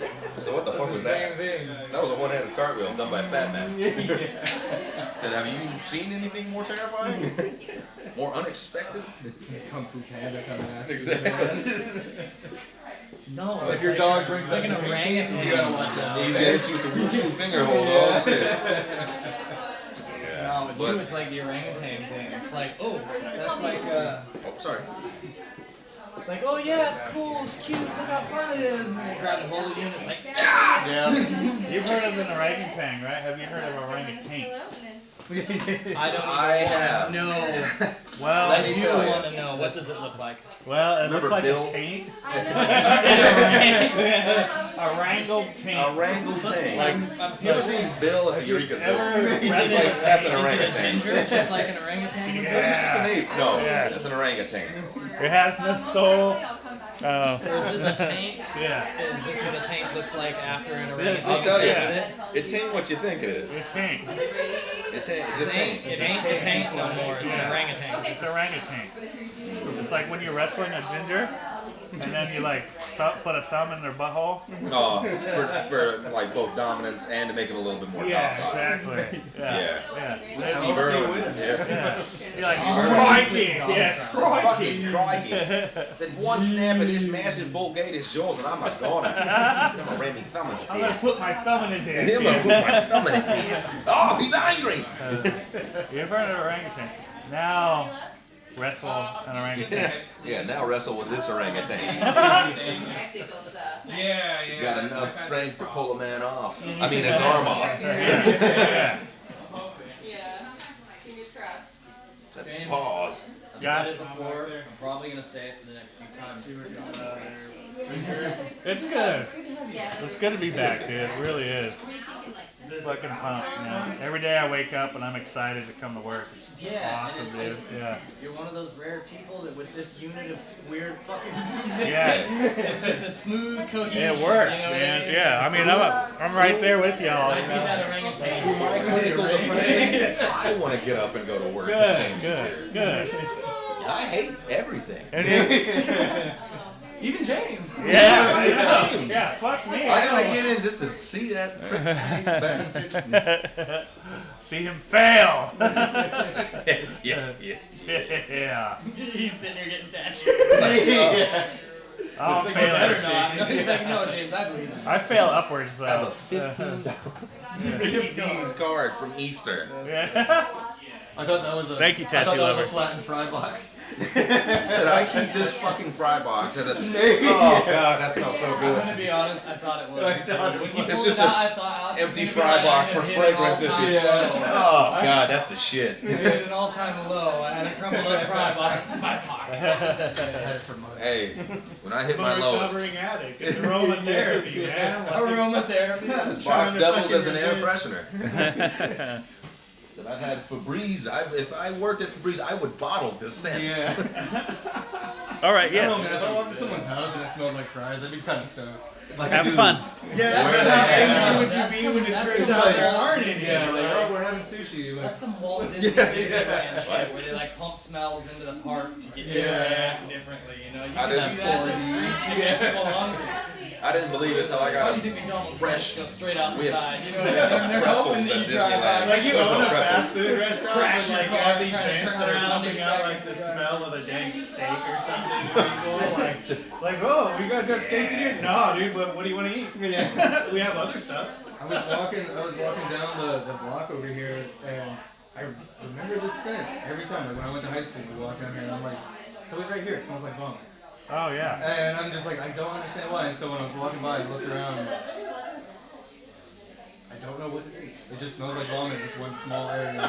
Speaker 7: So what the fuck was
Speaker 5: same
Speaker 7: that?
Speaker 5: thing.
Speaker 7: That was a one-handed cartwheel done by a fat man. Said, have you seen anything more terrifying? More unexpected?
Speaker 1: Kung Fu Panda coming after you.
Speaker 7: Exactly.
Speaker 5: No,
Speaker 1: If
Speaker 5: it's
Speaker 1: your
Speaker 5: like,
Speaker 1: dog brings
Speaker 5: it's like
Speaker 1: up
Speaker 5: an
Speaker 1: the
Speaker 5: orangutan.
Speaker 1: you gotta watch out.
Speaker 7: He's gonna hit you with the wushu finger hold. Oh shit.
Speaker 5: No, with
Speaker 7: But-
Speaker 5: you it's like the orangutan thing. It's like, oh, that's like,
Speaker 7: Oh, sorry.
Speaker 5: it's like, oh yeah, it's cool, it's cute, look how fun it is. And they grab a hold of you and it's like,
Speaker 1: Yeah.
Speaker 3: You've heard of an orangutan, right? Have you heard of orangutan?
Speaker 5: I don't
Speaker 7: I have.
Speaker 5: know.
Speaker 3: Well,
Speaker 7: Let
Speaker 5: I
Speaker 7: me
Speaker 5: do
Speaker 7: tell you.
Speaker 5: want to know, what does it look like?
Speaker 3: well, it
Speaker 7: Remember
Speaker 3: looks like
Speaker 7: Bill?
Speaker 3: a taint.
Speaker 5: A
Speaker 3: A wrangled taint.
Speaker 7: Orangutan.
Speaker 5: I'm
Speaker 7: You ever
Speaker 5: picturing,
Speaker 7: seen Bill at the Eureka Zoo?
Speaker 3: Ever
Speaker 5: is it
Speaker 3: wrestled-
Speaker 5: a,
Speaker 7: That's an
Speaker 5: is it a
Speaker 7: orangutan.
Speaker 5: ginger, just like an orangutan?
Speaker 7: It's just an ape. No,
Speaker 3: Yeah.
Speaker 7: it's an orangutan.
Speaker 3: It has no soul.
Speaker 5: Or is this a tank?
Speaker 3: Yeah.
Speaker 5: Is this what a tank looks like after an
Speaker 3: I'll
Speaker 5: orangutan?
Speaker 7: I'll tell you,
Speaker 3: Yeah.
Speaker 7: it ain't what you think it is.
Speaker 3: It's a taint.
Speaker 7: It just ain't.
Speaker 5: It ain't the tank no more, it's an
Speaker 3: Yeah.
Speaker 5: orangutan.
Speaker 3: It's orangutan. It's like when you're wrestling a ginger, and then you like put a thumb in their butthole.
Speaker 7: For like both dominance and to make him a little bit more
Speaker 3: Yeah,
Speaker 7: docile.
Speaker 3: exactly. Yeah.
Speaker 7: Yeah.
Speaker 3: Yeah.
Speaker 7: Steve Irwin. Yeah.
Speaker 3: Yeah. You're like,
Speaker 5: Oh,
Speaker 3: crikey.
Speaker 5: it's
Speaker 3: Yeah,
Speaker 5: awesome.
Speaker 3: crikey.
Speaker 7: Fucking crikey. Said one snap of this massive bull gate is yours and I'm not gonna. He's gonna ram me thumb in his
Speaker 3: I'm gonna
Speaker 7: ass.
Speaker 3: put my thumb in his
Speaker 7: I'm gonna
Speaker 3: ass.
Speaker 7: put my thumb in his ass. Oh, he's angry.
Speaker 3: You've heard of orangutan. Now, wrestle an orangutan.
Speaker 7: Yeah, now wrestle with this orangutan.
Speaker 8: Technical stuff.
Speaker 1: Yeah,
Speaker 7: He's got enough strength to pull a man off. I mean, his arm off.
Speaker 3: Yeah.
Speaker 8: Yeah. Fingers crossed.
Speaker 7: Said, pause.
Speaker 5: I've
Speaker 3: Got
Speaker 5: said
Speaker 3: it.
Speaker 5: it before, I'm probably gonna say it for the next few times.
Speaker 3: It's good.
Speaker 8: Yeah.
Speaker 3: It's good to be back, dude. It really is.
Speaker 8: Were you thinking like
Speaker 3: fucking pumped, man. Every day I wake up and I'm excited to come to work. It's
Speaker 5: Yeah,
Speaker 3: awesome,
Speaker 5: and it's
Speaker 3: dude.
Speaker 5: just,
Speaker 3: Yeah.
Speaker 5: you're one of those rare people that with this unit of weird fucking misfits,
Speaker 3: Yeah.
Speaker 5: it's just a smooth cohesion.
Speaker 3: It works,
Speaker 5: you know
Speaker 3: man.
Speaker 5: what I mean?
Speaker 3: Yeah, I mean, I'm right there with y'all.
Speaker 5: Might
Speaker 3: You
Speaker 5: be
Speaker 3: know?
Speaker 5: that orangutan.
Speaker 7: To my clinical defense, I want to get up and go to work. This change is here.
Speaker 3: Good.
Speaker 7: I hate everything.
Speaker 3: And you-
Speaker 5: Even James.
Speaker 3: yeah, fuck me.
Speaker 7: I gotta get in just to see that prick-faced bastard.
Speaker 3: See him fail.
Speaker 7: Yeah.
Speaker 3: Yeah.
Speaker 5: He's sitting here getting tattooed.
Speaker 3: I'll
Speaker 5: It's
Speaker 3: fail
Speaker 5: better
Speaker 3: it.
Speaker 5: not. No, he's like, no, James, I believe in
Speaker 3: I fail upwards
Speaker 7: I have
Speaker 3: though.
Speaker 7: a $15 card from Easter.
Speaker 3: Yeah.
Speaker 1: I thought that was a.
Speaker 3: Thank you,
Speaker 1: I thought
Speaker 3: tattoo
Speaker 1: that was
Speaker 3: lover.
Speaker 1: a flattened fry box.
Speaker 7: Said I keep this fucking fry box as a. Oh god, that smells so
Speaker 5: I'm
Speaker 7: good.
Speaker 5: gonna be honest, I thought it was.
Speaker 1: I thought it
Speaker 5: When you
Speaker 1: was.
Speaker 7: It's
Speaker 5: pulled
Speaker 7: just
Speaker 5: it out,
Speaker 7: a
Speaker 5: I thought Alex was
Speaker 7: empty
Speaker 5: gonna be
Speaker 7: fry
Speaker 5: like,
Speaker 7: box for
Speaker 5: hit an
Speaker 7: fragrance
Speaker 5: all-time
Speaker 7: issues.
Speaker 5: low.
Speaker 7: Oh god, that's the shit.
Speaker 5: Hit an all-time low. I had a crumbled up fry box in my pocket.
Speaker 1: I had it for months.
Speaker 7: Hey, when I hit my lowest,
Speaker 3: recovering addict. It's aromatherapy, man.
Speaker 5: Aromatherapy.
Speaker 7: this box doubles as an air freshener. Said I've had Febreze. If I worked at Febreze, I would bottle this scent.
Speaker 1: Yeah.
Speaker 3: All right,
Speaker 1: I don't know,
Speaker 3: yeah.
Speaker 1: man. If I walked to someone's house and it smelled like fries, I'd be kind of stoked. Like,
Speaker 3: Have
Speaker 1: dude,
Speaker 3: fun.
Speaker 1: Yeah,
Speaker 7: Where
Speaker 1: that's
Speaker 7: they
Speaker 1: how
Speaker 7: at?
Speaker 1: angry would you be when it
Speaker 5: That's
Speaker 1: turns
Speaker 5: some
Speaker 1: out there
Speaker 5: Walt
Speaker 1: aren't
Speaker 5: Disney,
Speaker 1: any? Yeah, like, oh, we're having sushi. Like,
Speaker 5: That's some Walt Disney Disneyland shit where they like pump smells into the park to get you to react differently, you know? You
Speaker 7: I
Speaker 5: can
Speaker 7: didn't
Speaker 5: do that in the streets to get people hungry.
Speaker 7: I didn't believe it till I
Speaker 5: Why do
Speaker 7: got
Speaker 5: you think McDonald's
Speaker 7: fresh
Speaker 5: go straight out the
Speaker 7: whiff
Speaker 5: side? You know what I mean? They're hoping
Speaker 7: pretzels
Speaker 5: that
Speaker 7: at
Speaker 5: you drive
Speaker 7: Disneyland.
Speaker 5: by.
Speaker 3: Like you
Speaker 7: There's no
Speaker 3: own a
Speaker 7: pretzels.
Speaker 3: fast food restaurant,
Speaker 5: Crash
Speaker 3: but like
Speaker 5: your
Speaker 3: you
Speaker 5: car,
Speaker 3: have these
Speaker 5: trying to
Speaker 3: vents
Speaker 5: turn
Speaker 3: that are
Speaker 5: around to
Speaker 3: pumping
Speaker 5: get
Speaker 3: out
Speaker 5: back
Speaker 3: like
Speaker 5: in
Speaker 3: the
Speaker 5: the car.
Speaker 3: smell of a dank steak or something to people. Like, oh, you guys got steaks in here? No, dude. What do you want to eat?
Speaker 1: yeah.
Speaker 3: We have other stuff.
Speaker 1: I was walking down the block over here, and I remember this scent every time. Like when I went to high school, we walked down here, and I'm like, it's always right here. It smells like vomit.
Speaker 3: Oh yeah.
Speaker 1: And I'm just like, I don't understand why. And so when I was walking by, I looked around. And I don't know what it is. It just smells like vomit in this one small area.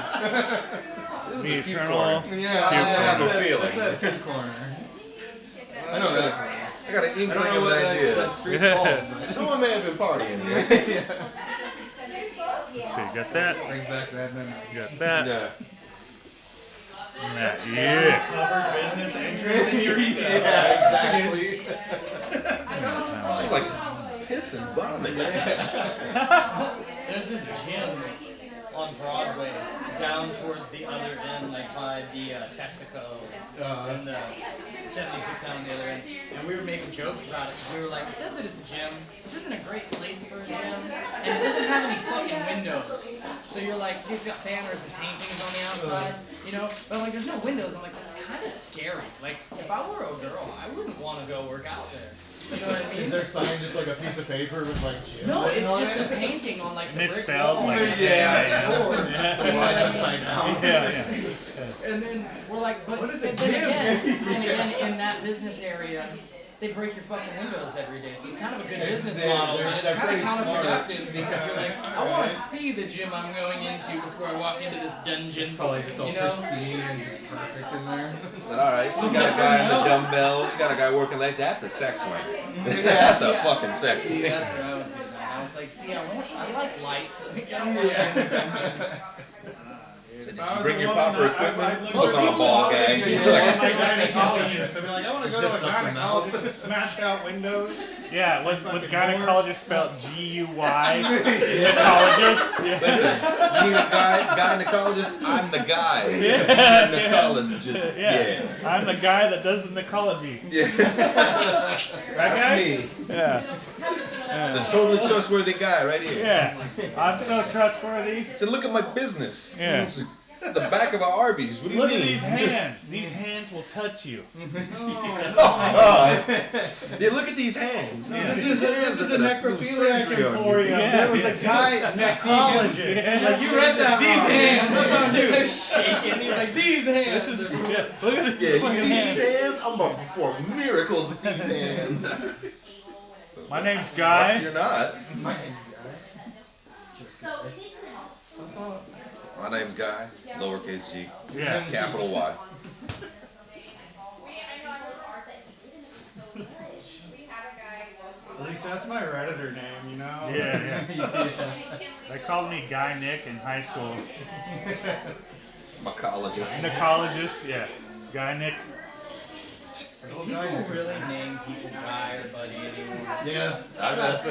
Speaker 3: The eternal.
Speaker 1: Yeah,
Speaker 7: I have a feeling.
Speaker 1: It's that food corner. I know that corner.
Speaker 7: I got an
Speaker 1: I don't
Speaker 7: inkling
Speaker 1: know
Speaker 7: of
Speaker 1: what
Speaker 7: an
Speaker 1: that
Speaker 7: idea.
Speaker 1: street's called. But
Speaker 7: Someone may have been partying there.
Speaker 3: Let's see, got that.
Speaker 1: brings back that memory.
Speaker 3: Got that.
Speaker 7: Yeah.
Speaker 3: And that. Yeah.
Speaker 4: Covered business entrance in your
Speaker 1: Yeah, exactly.
Speaker 7: It's like piss and vomit.
Speaker 5: There's this gym on Broadway down towards the other end, like by the Texaco and the 76 down the other end. And we were making jokes about it because we were like, it says that it's a gym. This isn't a great place for a gym. And it doesn't have any fucking windows. So you're like, it's got banners and paintings on the outside, you know? But I'm like, there's no windows. I'm like, that's kind of scary. Like, if I were a girl, I wouldn't want to go work out there. You know what I mean?
Speaker 1: Is their sign just like a piece of paper with like gym?
Speaker 5: No,
Speaker 1: written
Speaker 5: it's
Speaker 1: on
Speaker 5: just
Speaker 1: it?
Speaker 5: a painting on like the brick
Speaker 3: Misspelled,
Speaker 5: wall.
Speaker 3: like,
Speaker 1: yeah.
Speaker 5: Board.
Speaker 1: The Y's upside down.
Speaker 3: Yeah.
Speaker 5: And then we're like, but
Speaker 1: What is a
Speaker 5: and then
Speaker 1: gym?
Speaker 5: again, in that business area, they break your fucking windows every day. So it's kind of a good business
Speaker 1: they're-
Speaker 5: model,
Speaker 1: they're-
Speaker 5: but it's
Speaker 1: they're
Speaker 5: kind of
Speaker 1: pretty smart.
Speaker 5: counterproductive because you're like, I want to see the gym I'm going into before I walk into this dungeon.
Speaker 1: It's probably just all
Speaker 5: you know?
Speaker 1: pristine and just perfect in there.
Speaker 7: Said, all right, so you got a guy in the dumbbells, you got a guy working legs. That's a sex swing. That's a
Speaker 5: Yeah.
Speaker 7: fucking sex
Speaker 5: See,
Speaker 7: swing.
Speaker 5: that's where I was getting at. I was like, see, I like light.
Speaker 7: Said, did you bring your proper equipment?
Speaker 4: I'd
Speaker 7: Puts on a ball gag.
Speaker 4: I'm like gynecologist. I'd be like, I want to go to a
Speaker 1: Zips up the mouth.
Speaker 4: gynecologist and smash out windows.
Speaker 3: Yeah, with
Speaker 4: Fucking
Speaker 3: gynecologist spelled G-U-Y. Gynecologist. Yeah.
Speaker 7: Listen, you need a gynecologist? I'm the guy. Gynecologist.
Speaker 3: Yeah. I'm the guy that does the necology.
Speaker 7: Yeah.
Speaker 3: Right,
Speaker 7: That's
Speaker 3: guy?
Speaker 7: me.
Speaker 3: Yeah.
Speaker 7: It's a totally trustworthy guy right here.
Speaker 3: Yeah. I'm so trustworthy.
Speaker 7: So look at my business.
Speaker 3: Yeah.
Speaker 7: That's the back of our Arby's. What do you
Speaker 3: Look
Speaker 7: mean?
Speaker 3: at these hands. These hands will touch you.
Speaker 7: God. Yeah, look at these hands.
Speaker 3: Yeah.
Speaker 7: This
Speaker 4: This is a necrophiliac emporium.
Speaker 3: Yeah.
Speaker 4: There was a guy necrologist.
Speaker 3: Yeah.
Speaker 4: Like you read that
Speaker 5: These
Speaker 4: wrong.
Speaker 5: hands,
Speaker 4: That's on
Speaker 5: they're shaking. He's like, these hands.
Speaker 3: This is yeah. Look at
Speaker 7: Yeah,
Speaker 3: this
Speaker 7: you
Speaker 3: fucking
Speaker 7: see
Speaker 3: hands.
Speaker 7: these hands? I'm gonna perform miracles with these hands.
Speaker 3: My name's Guy.
Speaker 7: You're not.
Speaker 1: My name's Guy. Just Guy.
Speaker 7: My name's Guy. Lowercase G.
Speaker 3: Yeah.
Speaker 7: Capital Y.
Speaker 4: At least that's my Redditor name, you know?
Speaker 3: Yeah, yeah. They called me Guy Nick in high school.
Speaker 7: Mycologist.
Speaker 3: Gynecologist, yeah. Guy Nick.
Speaker 5: Do people really name people Guy or Buddy anymore?
Speaker 1: Yeah.
Speaker 7: That's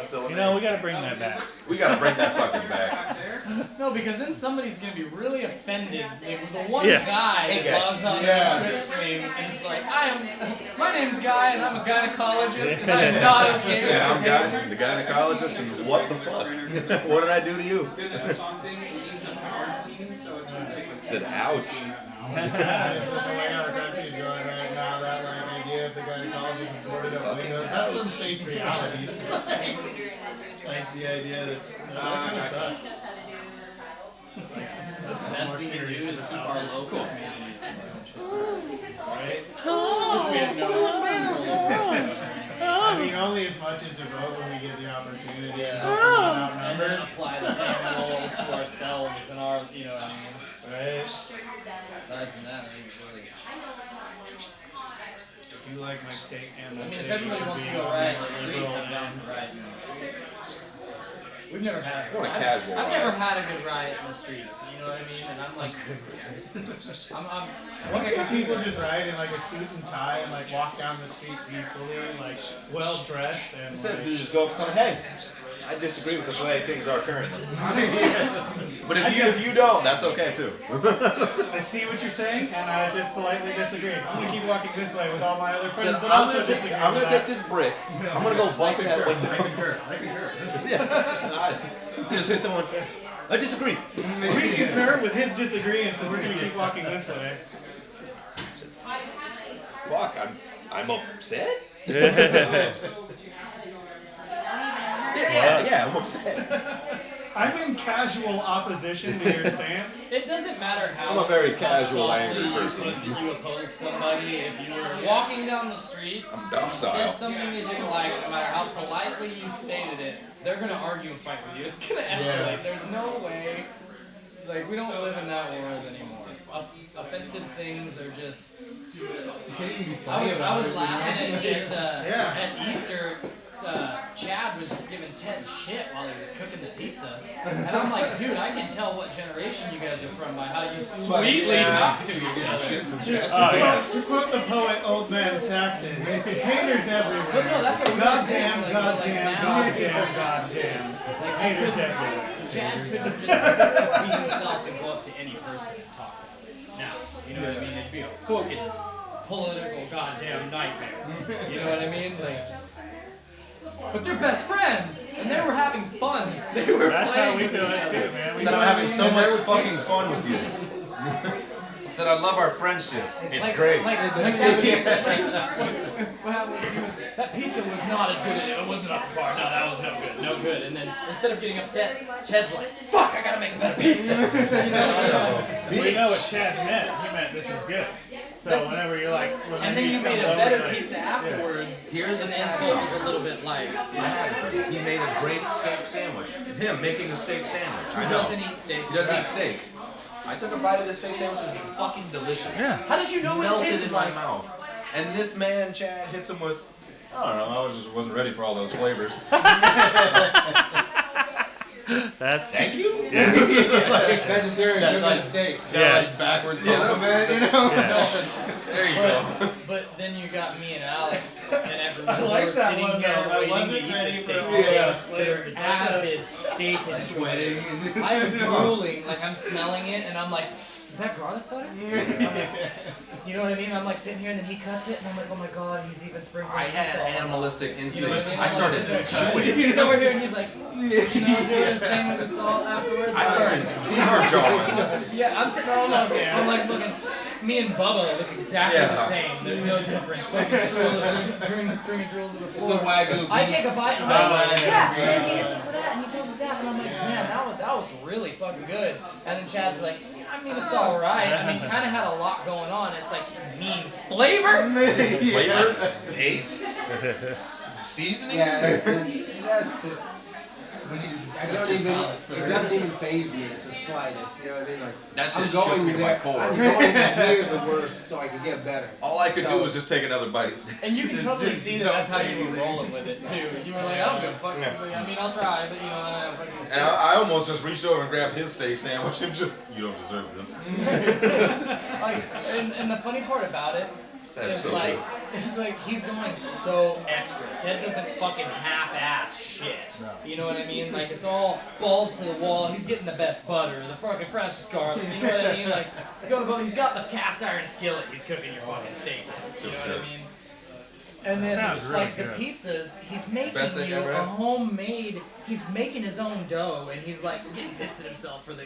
Speaker 7: still.
Speaker 3: You know, we gotta bring that back.
Speaker 7: We gotta bring that fucking back.
Speaker 5: No, because then somebody's gonna be really offended if the one
Speaker 3: Yeah.
Speaker 5: guy
Speaker 7: Hey,
Speaker 5: that
Speaker 7: guy.
Speaker 5: logs on to his Twitch stream is like, my name's Guy and I'm a gynecologist and I'm not okay with
Speaker 7: Yeah,
Speaker 5: this.
Speaker 7: I'm the gynecologist, and what the fuck? What did I do to you? Said, ouch.
Speaker 4: Sad is what the way our country is going right now. That like idea of the gynecologist is sorted up windows. That's some state's realities. Like the idea that kind of sucks.
Speaker 5: The best we can do is keep our local communities in touch.
Speaker 4: Right? Which we have no. I mean, only as much as to vote when we get the opportunity.
Speaker 5: Yeah. And then apply the same rules to ourselves and our, you know what I mean?
Speaker 4: Right?
Speaker 5: Aside from that, I think really.
Speaker 4: Do you like my state and
Speaker 5: I
Speaker 4: the
Speaker 5: mean,
Speaker 4: city
Speaker 5: if everybody
Speaker 4: to
Speaker 5: wants
Speaker 4: be
Speaker 5: to go
Speaker 4: more
Speaker 5: riot in the streets,
Speaker 4: liberal
Speaker 5: I'm down
Speaker 4: than-
Speaker 5: for riot in the streets. We've never had
Speaker 7: I want a casual
Speaker 5: I've
Speaker 7: riot.
Speaker 5: never had a good riot in the streets. You know what I mean? And I'm like,
Speaker 4: Why can't people just ride in like a suit and tie and like walk down the street peacefully, like well dressed and
Speaker 7: Instead of
Speaker 4: like,
Speaker 7: just go up to someone, hey, I disagree with the way things are currently. But if you don't, that's okay too.
Speaker 4: I see what you're saying and I just politely disagree. I'm gonna keep walking this way with all my other friends that
Speaker 7: I'm
Speaker 4: also
Speaker 7: gonna take,
Speaker 4: disagree.
Speaker 7: I'm
Speaker 4: with
Speaker 7: gonna take
Speaker 4: that.
Speaker 7: this brick. I'm gonna go bust that window.
Speaker 1: I concur.
Speaker 7: Yeah. Just hit someone. I disagree.
Speaker 4: We concur with his disagreements and we're gonna keep walking this way.
Speaker 7: Fuck, I'm upset. Yeah, I'm upset.
Speaker 4: I'm in casual opposition to your stance.
Speaker 5: it doesn't matter how.
Speaker 7: I'm a very
Speaker 5: how
Speaker 7: casual,
Speaker 5: softly
Speaker 7: angry
Speaker 5: you
Speaker 7: person.
Speaker 5: put- You oppose somebody if you were walking down the street.
Speaker 7: I'm
Speaker 5: You
Speaker 7: docile.
Speaker 5: said something you didn't like, no matter how politely you stated it, they're gonna argue and fight with you. It's gonna escalate. There's no way. Like, we don't live in that world anymore. Offensive things are just.
Speaker 1: You can't even be
Speaker 5: I
Speaker 1: funny
Speaker 5: was
Speaker 1: about it.
Speaker 5: laughing
Speaker 4: Yeah.
Speaker 5: at Easter. Chad was just giving Ted shit while he was cooking the pizza, and I'm like, dude, I can tell what generation you guys are from by how you sweetly talk to each other.
Speaker 3: Oh, yeah.
Speaker 4: To quote the poet Old Man Saxon, haters everywhere.
Speaker 5: But no, that's a real
Speaker 4: Goddamn,
Speaker 5: thing,
Speaker 4: goddamn,
Speaker 5: now,
Speaker 4: goddamn, goddamn.
Speaker 5: Like,
Speaker 4: Haters everywhere.
Speaker 5: Chad couldn't just be himself and go up to any person and talk about it. Now, you know what I mean? It'd be a fucking political goddamn nightmare. You know what I mean? Like, but they're best friends, and they were having fun. They were
Speaker 3: That's
Speaker 5: playing
Speaker 3: how we
Speaker 5: with
Speaker 3: do
Speaker 5: each
Speaker 3: it
Speaker 5: other.
Speaker 3: too, man. We
Speaker 7: Said
Speaker 3: do
Speaker 7: I'm
Speaker 3: it.
Speaker 7: having so much fucking fun with you. Said I love our friendship. It's
Speaker 5: Like,
Speaker 7: great.
Speaker 5: Like that pizza. What happened was that pizza was not as good. It wasn't up to par. No, that was no good. No good. And then instead of getting upset, Chad's like, "Fuck! I gotta make a better pizza." You know?
Speaker 3: We know what Chad meant. He meant this is good. So whenever you're like, when
Speaker 5: And then you made a
Speaker 3: come
Speaker 5: better
Speaker 3: over, like,
Speaker 5: pizza afterwards.
Speaker 7: Here's
Speaker 5: and
Speaker 7: a
Speaker 5: the insult was a little bit light.
Speaker 7: He made a great steak sandwich. Him making a steak sandwich. I
Speaker 5: Who
Speaker 7: know.
Speaker 5: doesn't eat steak?
Speaker 7: He doesn't eat steak. I took a bite of this steak sandwich. It was fucking delicious.
Speaker 3: Yeah.
Speaker 5: How did you know what it
Speaker 7: Melted
Speaker 5: tasted
Speaker 7: in my
Speaker 5: like?
Speaker 7: mouth. And this man, Chad, hits him with, I don't know, wasn't ready for all those flavors.
Speaker 3: That's
Speaker 7: Thank you?
Speaker 1: Vegetarian, good like steak.
Speaker 3: Yeah.
Speaker 1: Like backwards compliment, you know?
Speaker 3: yeah.
Speaker 7: There you go.
Speaker 5: But then you got me and Alex and everyone
Speaker 4: I
Speaker 5: who
Speaker 4: like
Speaker 5: were
Speaker 4: that
Speaker 5: sitting
Speaker 4: one
Speaker 5: here
Speaker 4: though. I
Speaker 5: waiting to
Speaker 4: wasn't
Speaker 5: eat
Speaker 4: ready
Speaker 5: the
Speaker 4: for
Speaker 5: steak.
Speaker 4: all those flavors.
Speaker 5: Avid steak and
Speaker 1: Sweating. And
Speaker 5: I am drooling, like I'm smelling it, and I'm like, is that garlic butter? I'm like, you know what I mean? I'm like sitting here, and then he cuts it, and I'm like, oh my god, he's even sprinkling
Speaker 7: I
Speaker 5: sea
Speaker 7: had
Speaker 5: salt.
Speaker 7: animalistic
Speaker 5: You know what
Speaker 7: instincts.
Speaker 5: I mean?
Speaker 7: I
Speaker 5: I'm like
Speaker 7: started
Speaker 5: sitting there,
Speaker 7: chewing.
Speaker 5: He's over here, and he's like, you know, doing his thing with the salt afterwards.
Speaker 7: I started jawing.
Speaker 5: Yeah, I'm sitting there, I'm like looking. Me and Bubba look exactly
Speaker 7: Yeah.
Speaker 5: the same. There's no difference. Fucking stool, during the string of drills to the
Speaker 1: It's
Speaker 5: floor.
Speaker 1: a wagyu.
Speaker 5: I take a bite and I'm like, yeah, and then he hits us with that and he tells us that and I'm like, man, that was really fucking good. And then Chad's like, I mean, it's all right. I mean, kind of had a lot going on. It's like, you mean flavor?
Speaker 7: Flavor, taste, seasoning.
Speaker 1: Yeah, that's just. We need to
Speaker 6: I don't even, it doesn't even faze me the slightest. You know what I mean? Like,
Speaker 7: That
Speaker 6: I'm
Speaker 7: shit shook
Speaker 6: going
Speaker 7: me to my
Speaker 6: there.
Speaker 7: core.
Speaker 6: I'm going near the worst so I can get better.
Speaker 7: All I could do was just take another bite.
Speaker 5: And you can totally
Speaker 1: Just
Speaker 5: see that
Speaker 1: don't
Speaker 5: that's how
Speaker 1: say
Speaker 5: you were
Speaker 1: anything.
Speaker 5: rolling with it too. You were like, I don't give a fuck. I mean, I'll try, but you know, I fucking.
Speaker 7: And I almost just reached over and grabbed his steak sandwich and just, you don't deserve this.
Speaker 5: Like, and the funny part about it
Speaker 7: That's
Speaker 5: is
Speaker 7: so
Speaker 5: like,
Speaker 7: good.
Speaker 5: it's like he's going so extra. Ted doesn't fucking half-ass shit. You know what I mean? Like, it's all balls to the wall. He's getting the best butter, the fucking freshest garlic. You know what I mean? Like, he's got the cast iron skillet. He's cooking your fucking steak in. You know what I mean? And then,
Speaker 3: Sounds really
Speaker 5: like, the
Speaker 3: good.
Speaker 5: pizzas, he's making
Speaker 7: Best thing
Speaker 5: you
Speaker 7: ever
Speaker 5: a
Speaker 7: had.
Speaker 5: homemade, he's making his own dough, and he's, like, getting pissed at himself for the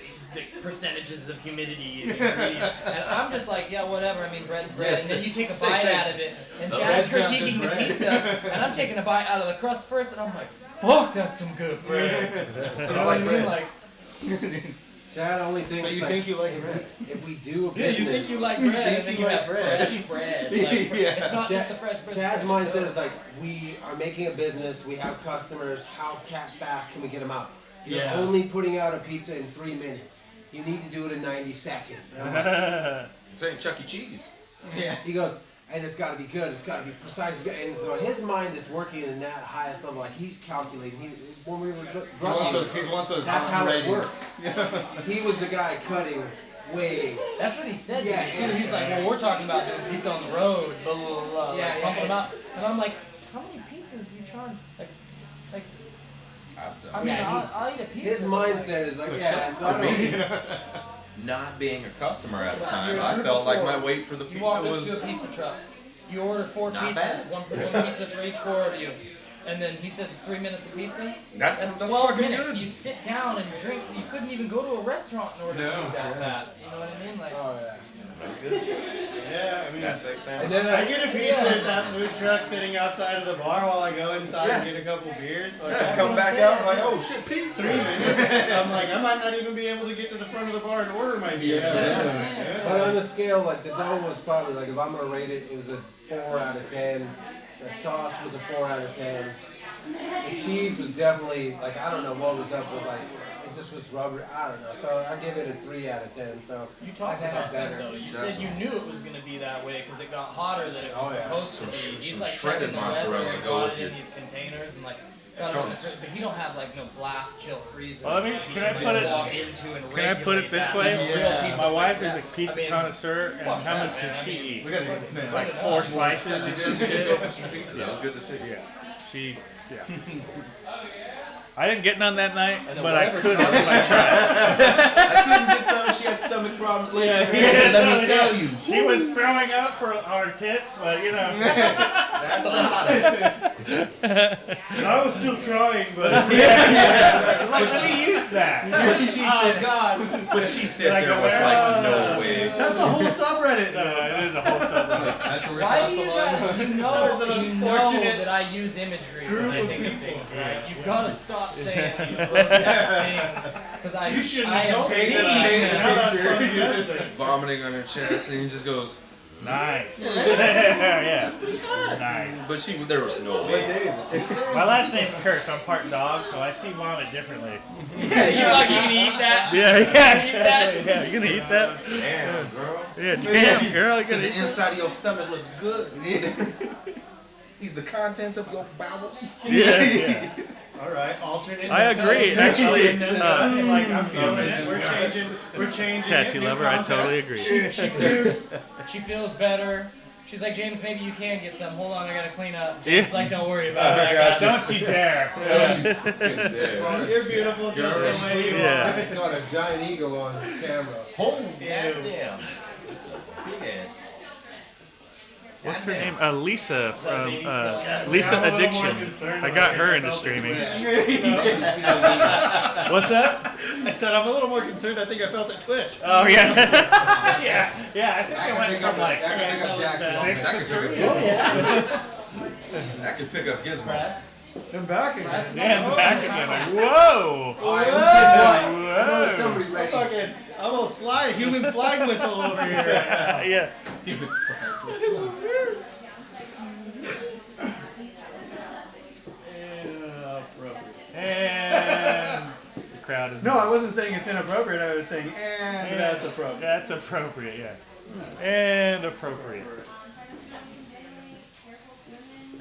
Speaker 5: percentages of humidity and ingredients. And I'm just like, yeah, whatever, I mean, bread's bread.
Speaker 7: Yes,
Speaker 5: And then you take a
Speaker 7: steak,
Speaker 5: bite
Speaker 7: steak.
Speaker 5: out of it, and
Speaker 1: Oh,
Speaker 5: Chad's
Speaker 1: bread's not
Speaker 5: critiquing
Speaker 1: just
Speaker 5: the
Speaker 1: bread.
Speaker 5: pizza, and I'm taking a bite out of the crust first, and I'm like, fuck, that's some good bread. You know what I mean? Like,
Speaker 6: Chad only thinks
Speaker 1: So you
Speaker 6: like,
Speaker 1: think you like bread?
Speaker 6: if we do a
Speaker 5: yeah,
Speaker 6: business,
Speaker 5: you think you like bread, and then
Speaker 1: think
Speaker 5: you
Speaker 1: you
Speaker 5: have
Speaker 1: like bread.
Speaker 5: fresh bread. Like,
Speaker 1: Yeah.
Speaker 5: it's not just the fresh bread.
Speaker 6: Chad's
Speaker 5: it's fresh
Speaker 6: mindset
Speaker 5: dough.
Speaker 6: is like, we are making a business, we have customers, how fast can we get them out? You're
Speaker 1: Yeah.
Speaker 6: only putting out a pizza in 3 minutes. You need to do it in 90 seconds. And I'm like,
Speaker 7: It's ain't Chuck E. Cheese.
Speaker 1: Yeah.
Speaker 6: he goes, and it's got to be good, it's got to be precise. And so his mind is working in that highest level, like he's calculating. When we were
Speaker 1: He's one of those
Speaker 6: that's how it
Speaker 1: ratings.
Speaker 6: works. He was the guy cutting way.
Speaker 5: That's what he said to
Speaker 6: Yeah,
Speaker 5: me too.
Speaker 6: yeah,
Speaker 5: He's like, well, we're talking about doing pizza on the road, blah blah blah, blah,
Speaker 6: Yeah,
Speaker 5: like,
Speaker 6: yeah,
Speaker 5: pumping them
Speaker 6: yeah.
Speaker 5: out. And I'm like, how many pizzas are you trying? Like, I mean,
Speaker 6: Yeah,
Speaker 5: I'll eat a pizza.
Speaker 6: His
Speaker 5: but, like,
Speaker 6: mindset is like, yeah, it's not only.
Speaker 7: Not being a customer at the time,
Speaker 5: You're
Speaker 7: I felt like my
Speaker 5: before.
Speaker 7: wait for the
Speaker 5: You
Speaker 7: pizza
Speaker 5: walk up
Speaker 7: was.
Speaker 5: to a pizza truck. You order 4
Speaker 7: Not
Speaker 5: pizzas,
Speaker 7: bad.
Speaker 5: one pizza for each 4 of you. And then he says it's 3 minutes of pizza.
Speaker 7: That's
Speaker 5: 12
Speaker 7: fucking
Speaker 5: minutes.
Speaker 7: good.
Speaker 5: You sit down and drink. You couldn't even go to a restaurant in order to
Speaker 1: No,
Speaker 5: eat that
Speaker 1: yeah.
Speaker 5: fast. You know what I mean? Like,
Speaker 6: Oh yeah.
Speaker 4: Yeah, I mean,
Speaker 7: That steak sandwich.
Speaker 6: And then
Speaker 4: I get a pizza
Speaker 5: Yeah.
Speaker 4: at that food truck sitting outside of the bar while I go inside and
Speaker 6: Yeah.
Speaker 4: get a couple beers. Like,
Speaker 7: Yeah, come
Speaker 5: what
Speaker 7: back
Speaker 5: I'm
Speaker 7: out
Speaker 5: saying.
Speaker 7: like, oh shit,
Speaker 4: 3
Speaker 7: pizza.
Speaker 4: minutes. I'm like, I might not even be able to get to the front of the bar and order my beer.
Speaker 6: Yeah.
Speaker 5: that's what I'm saying.
Speaker 6: But on the scale, like the dough was probably like, if I'm gonna rate it, it was a 4 out of 10. The sauce was a 4 out of 10. The cheese was definitely like, I don't know what was up with, like it just was rubber. I don't know. So I give it a 3 out of 10. So
Speaker 5: You
Speaker 6: I've
Speaker 5: talked
Speaker 6: had
Speaker 5: about that
Speaker 6: better.
Speaker 5: though. You said you knew it was going to be that way because it got hotter than it was
Speaker 6: Oh, yeah.
Speaker 5: supposed to be.
Speaker 7: Some
Speaker 5: He's
Speaker 7: some
Speaker 5: like
Speaker 7: shredded
Speaker 5: checking the weather
Speaker 7: mozzarella
Speaker 5: and
Speaker 7: go
Speaker 5: got
Speaker 7: with
Speaker 5: it in
Speaker 7: you.
Speaker 5: these containers and like got it in the
Speaker 7: Chunks.
Speaker 5: fridge, but he don't have like no blast chill freezer.
Speaker 3: Well, I mean,
Speaker 5: that he
Speaker 3: can I
Speaker 5: like,
Speaker 3: put it-
Speaker 5: walk into and
Speaker 3: Can I put it
Speaker 5: regulate
Speaker 3: this
Speaker 5: that
Speaker 3: way?
Speaker 5: like a real
Speaker 1: Yeah.
Speaker 5: pizza
Speaker 3: My wife
Speaker 5: place.
Speaker 3: is a pizza
Speaker 5: I mean,
Speaker 3: connoisseur, and
Speaker 5: fuck
Speaker 3: how
Speaker 5: that,
Speaker 3: much
Speaker 5: man.
Speaker 3: can
Speaker 5: I
Speaker 3: she
Speaker 5: mean,
Speaker 3: eat?
Speaker 1: We gotta get this man.
Speaker 3: Like 4 slices
Speaker 7: Said you
Speaker 3: and
Speaker 7: did. You
Speaker 3: shit.
Speaker 7: go for some pizza. That was good to see.
Speaker 3: Yeah, she, yeah. I didn't get none that night,
Speaker 5: And then
Speaker 3: but I
Speaker 5: whatever
Speaker 3: could have if I tried.
Speaker 7: I couldn't get some. She had stomach problems later.
Speaker 3: Yeah,
Speaker 7: Let me tell you.
Speaker 3: She was throwing up for our tits, but you know.
Speaker 7: That's the hottest.
Speaker 4: I was still trying, but
Speaker 3: Like, let me use that.
Speaker 7: But she said,
Speaker 4: God,
Speaker 7: but she said
Speaker 3: Like
Speaker 7: there
Speaker 3: a
Speaker 7: was
Speaker 3: whale?
Speaker 7: like no way.
Speaker 4: that's a whole subreddit though.
Speaker 3: It is a whole subject.
Speaker 1: That's where we
Speaker 5: Why
Speaker 1: cross
Speaker 5: do
Speaker 1: the
Speaker 5: you
Speaker 1: line.
Speaker 5: gotta, you
Speaker 4: That
Speaker 5: know,
Speaker 4: was an
Speaker 5: you know
Speaker 4: unfortunate
Speaker 5: that I use imagery when
Speaker 4: group
Speaker 5: I
Speaker 4: of
Speaker 5: think of
Speaker 4: people.
Speaker 5: things, right? You've gotta stop saying these grotesque things, because I,
Speaker 4: You shouldn't
Speaker 5: I
Speaker 4: have
Speaker 5: have
Speaker 4: told me
Speaker 5: seen
Speaker 4: that.
Speaker 5: them.
Speaker 4: Now that's funny, yesterday.
Speaker 7: Vomiting on her chest, and he just goes.
Speaker 3: Nice. Yeah. Nice.
Speaker 7: But there was no
Speaker 1: What
Speaker 7: way.
Speaker 1: day is it? Tuesday?
Speaker 3: My last name's Kerr, so I'm part dog, so I see vomit differently.
Speaker 5: Yeah, you like you can eat that?
Speaker 3: Yeah,
Speaker 5: You can eat that?
Speaker 3: Yeah, you gonna eat that?
Speaker 7: Damn, girl.
Speaker 3: Yeah, damn, girl, you
Speaker 7: So
Speaker 3: gonna
Speaker 7: the
Speaker 3: eat that?
Speaker 7: inside of your stomach looks good. These the contents of your bowels.
Speaker 3: Yeah.
Speaker 4: All right, alternate.
Speaker 3: I agree, actually.
Speaker 4: That's like I'm feeling it. We're changing. We're changing.
Speaker 3: Tattoo
Speaker 4: it. New
Speaker 3: lover, I
Speaker 4: context.
Speaker 3: totally agree.
Speaker 5: She pukes. She feels better. She's like, James, maybe you can get some. Hold on, I gotta clean up. James is like, don't worry about it. I got you.
Speaker 3: Don't you dare.
Speaker 4: You're beautiful just the way you
Speaker 3: Yeah.
Speaker 6: He's got a giant ego on camera.
Speaker 7: Oh,
Speaker 4: Yeah.
Speaker 7: goddamn. Big ass.
Speaker 3: What's her name? Lisa from
Speaker 5: Yeah,
Speaker 3: Lisa
Speaker 4: I'm a little more
Speaker 3: Addiction.
Speaker 4: concerned
Speaker 3: I
Speaker 4: about
Speaker 3: got
Speaker 4: it.
Speaker 3: her
Speaker 4: I
Speaker 3: into
Speaker 4: felt it
Speaker 3: streaming.
Speaker 6: Yeah.
Speaker 3: What's that?
Speaker 4: I said I'm a little more concerned. I think I felt it twitch.
Speaker 3: Oh yeah. Yeah, I think
Speaker 6: I
Speaker 3: I
Speaker 6: can
Speaker 3: went
Speaker 6: pick
Speaker 3: from
Speaker 6: up
Speaker 3: like
Speaker 6: I can pick up Jackson.
Speaker 3: 6
Speaker 7: That
Speaker 3: to
Speaker 7: could
Speaker 3: 3.
Speaker 7: pick up That could pick up Gizmo.
Speaker 5: Press.
Speaker 4: I'm back again.
Speaker 5: Press.
Speaker 3: Yeah, and back again. Like, whoa.
Speaker 6: All right, let's get
Speaker 3: Whoa.
Speaker 6: one. Somebody ready.
Speaker 4: Fucking, I'm gonna slide human slide whistle over here right now.
Speaker 3: Yeah.
Speaker 1: Even so.
Speaker 4: Inappropriate.
Speaker 3: And crowd is.
Speaker 4: No, I wasn't saying it's inappropriate. I was saying, and that's appropriate.
Speaker 3: That's appropriate, yeah. And appropriate.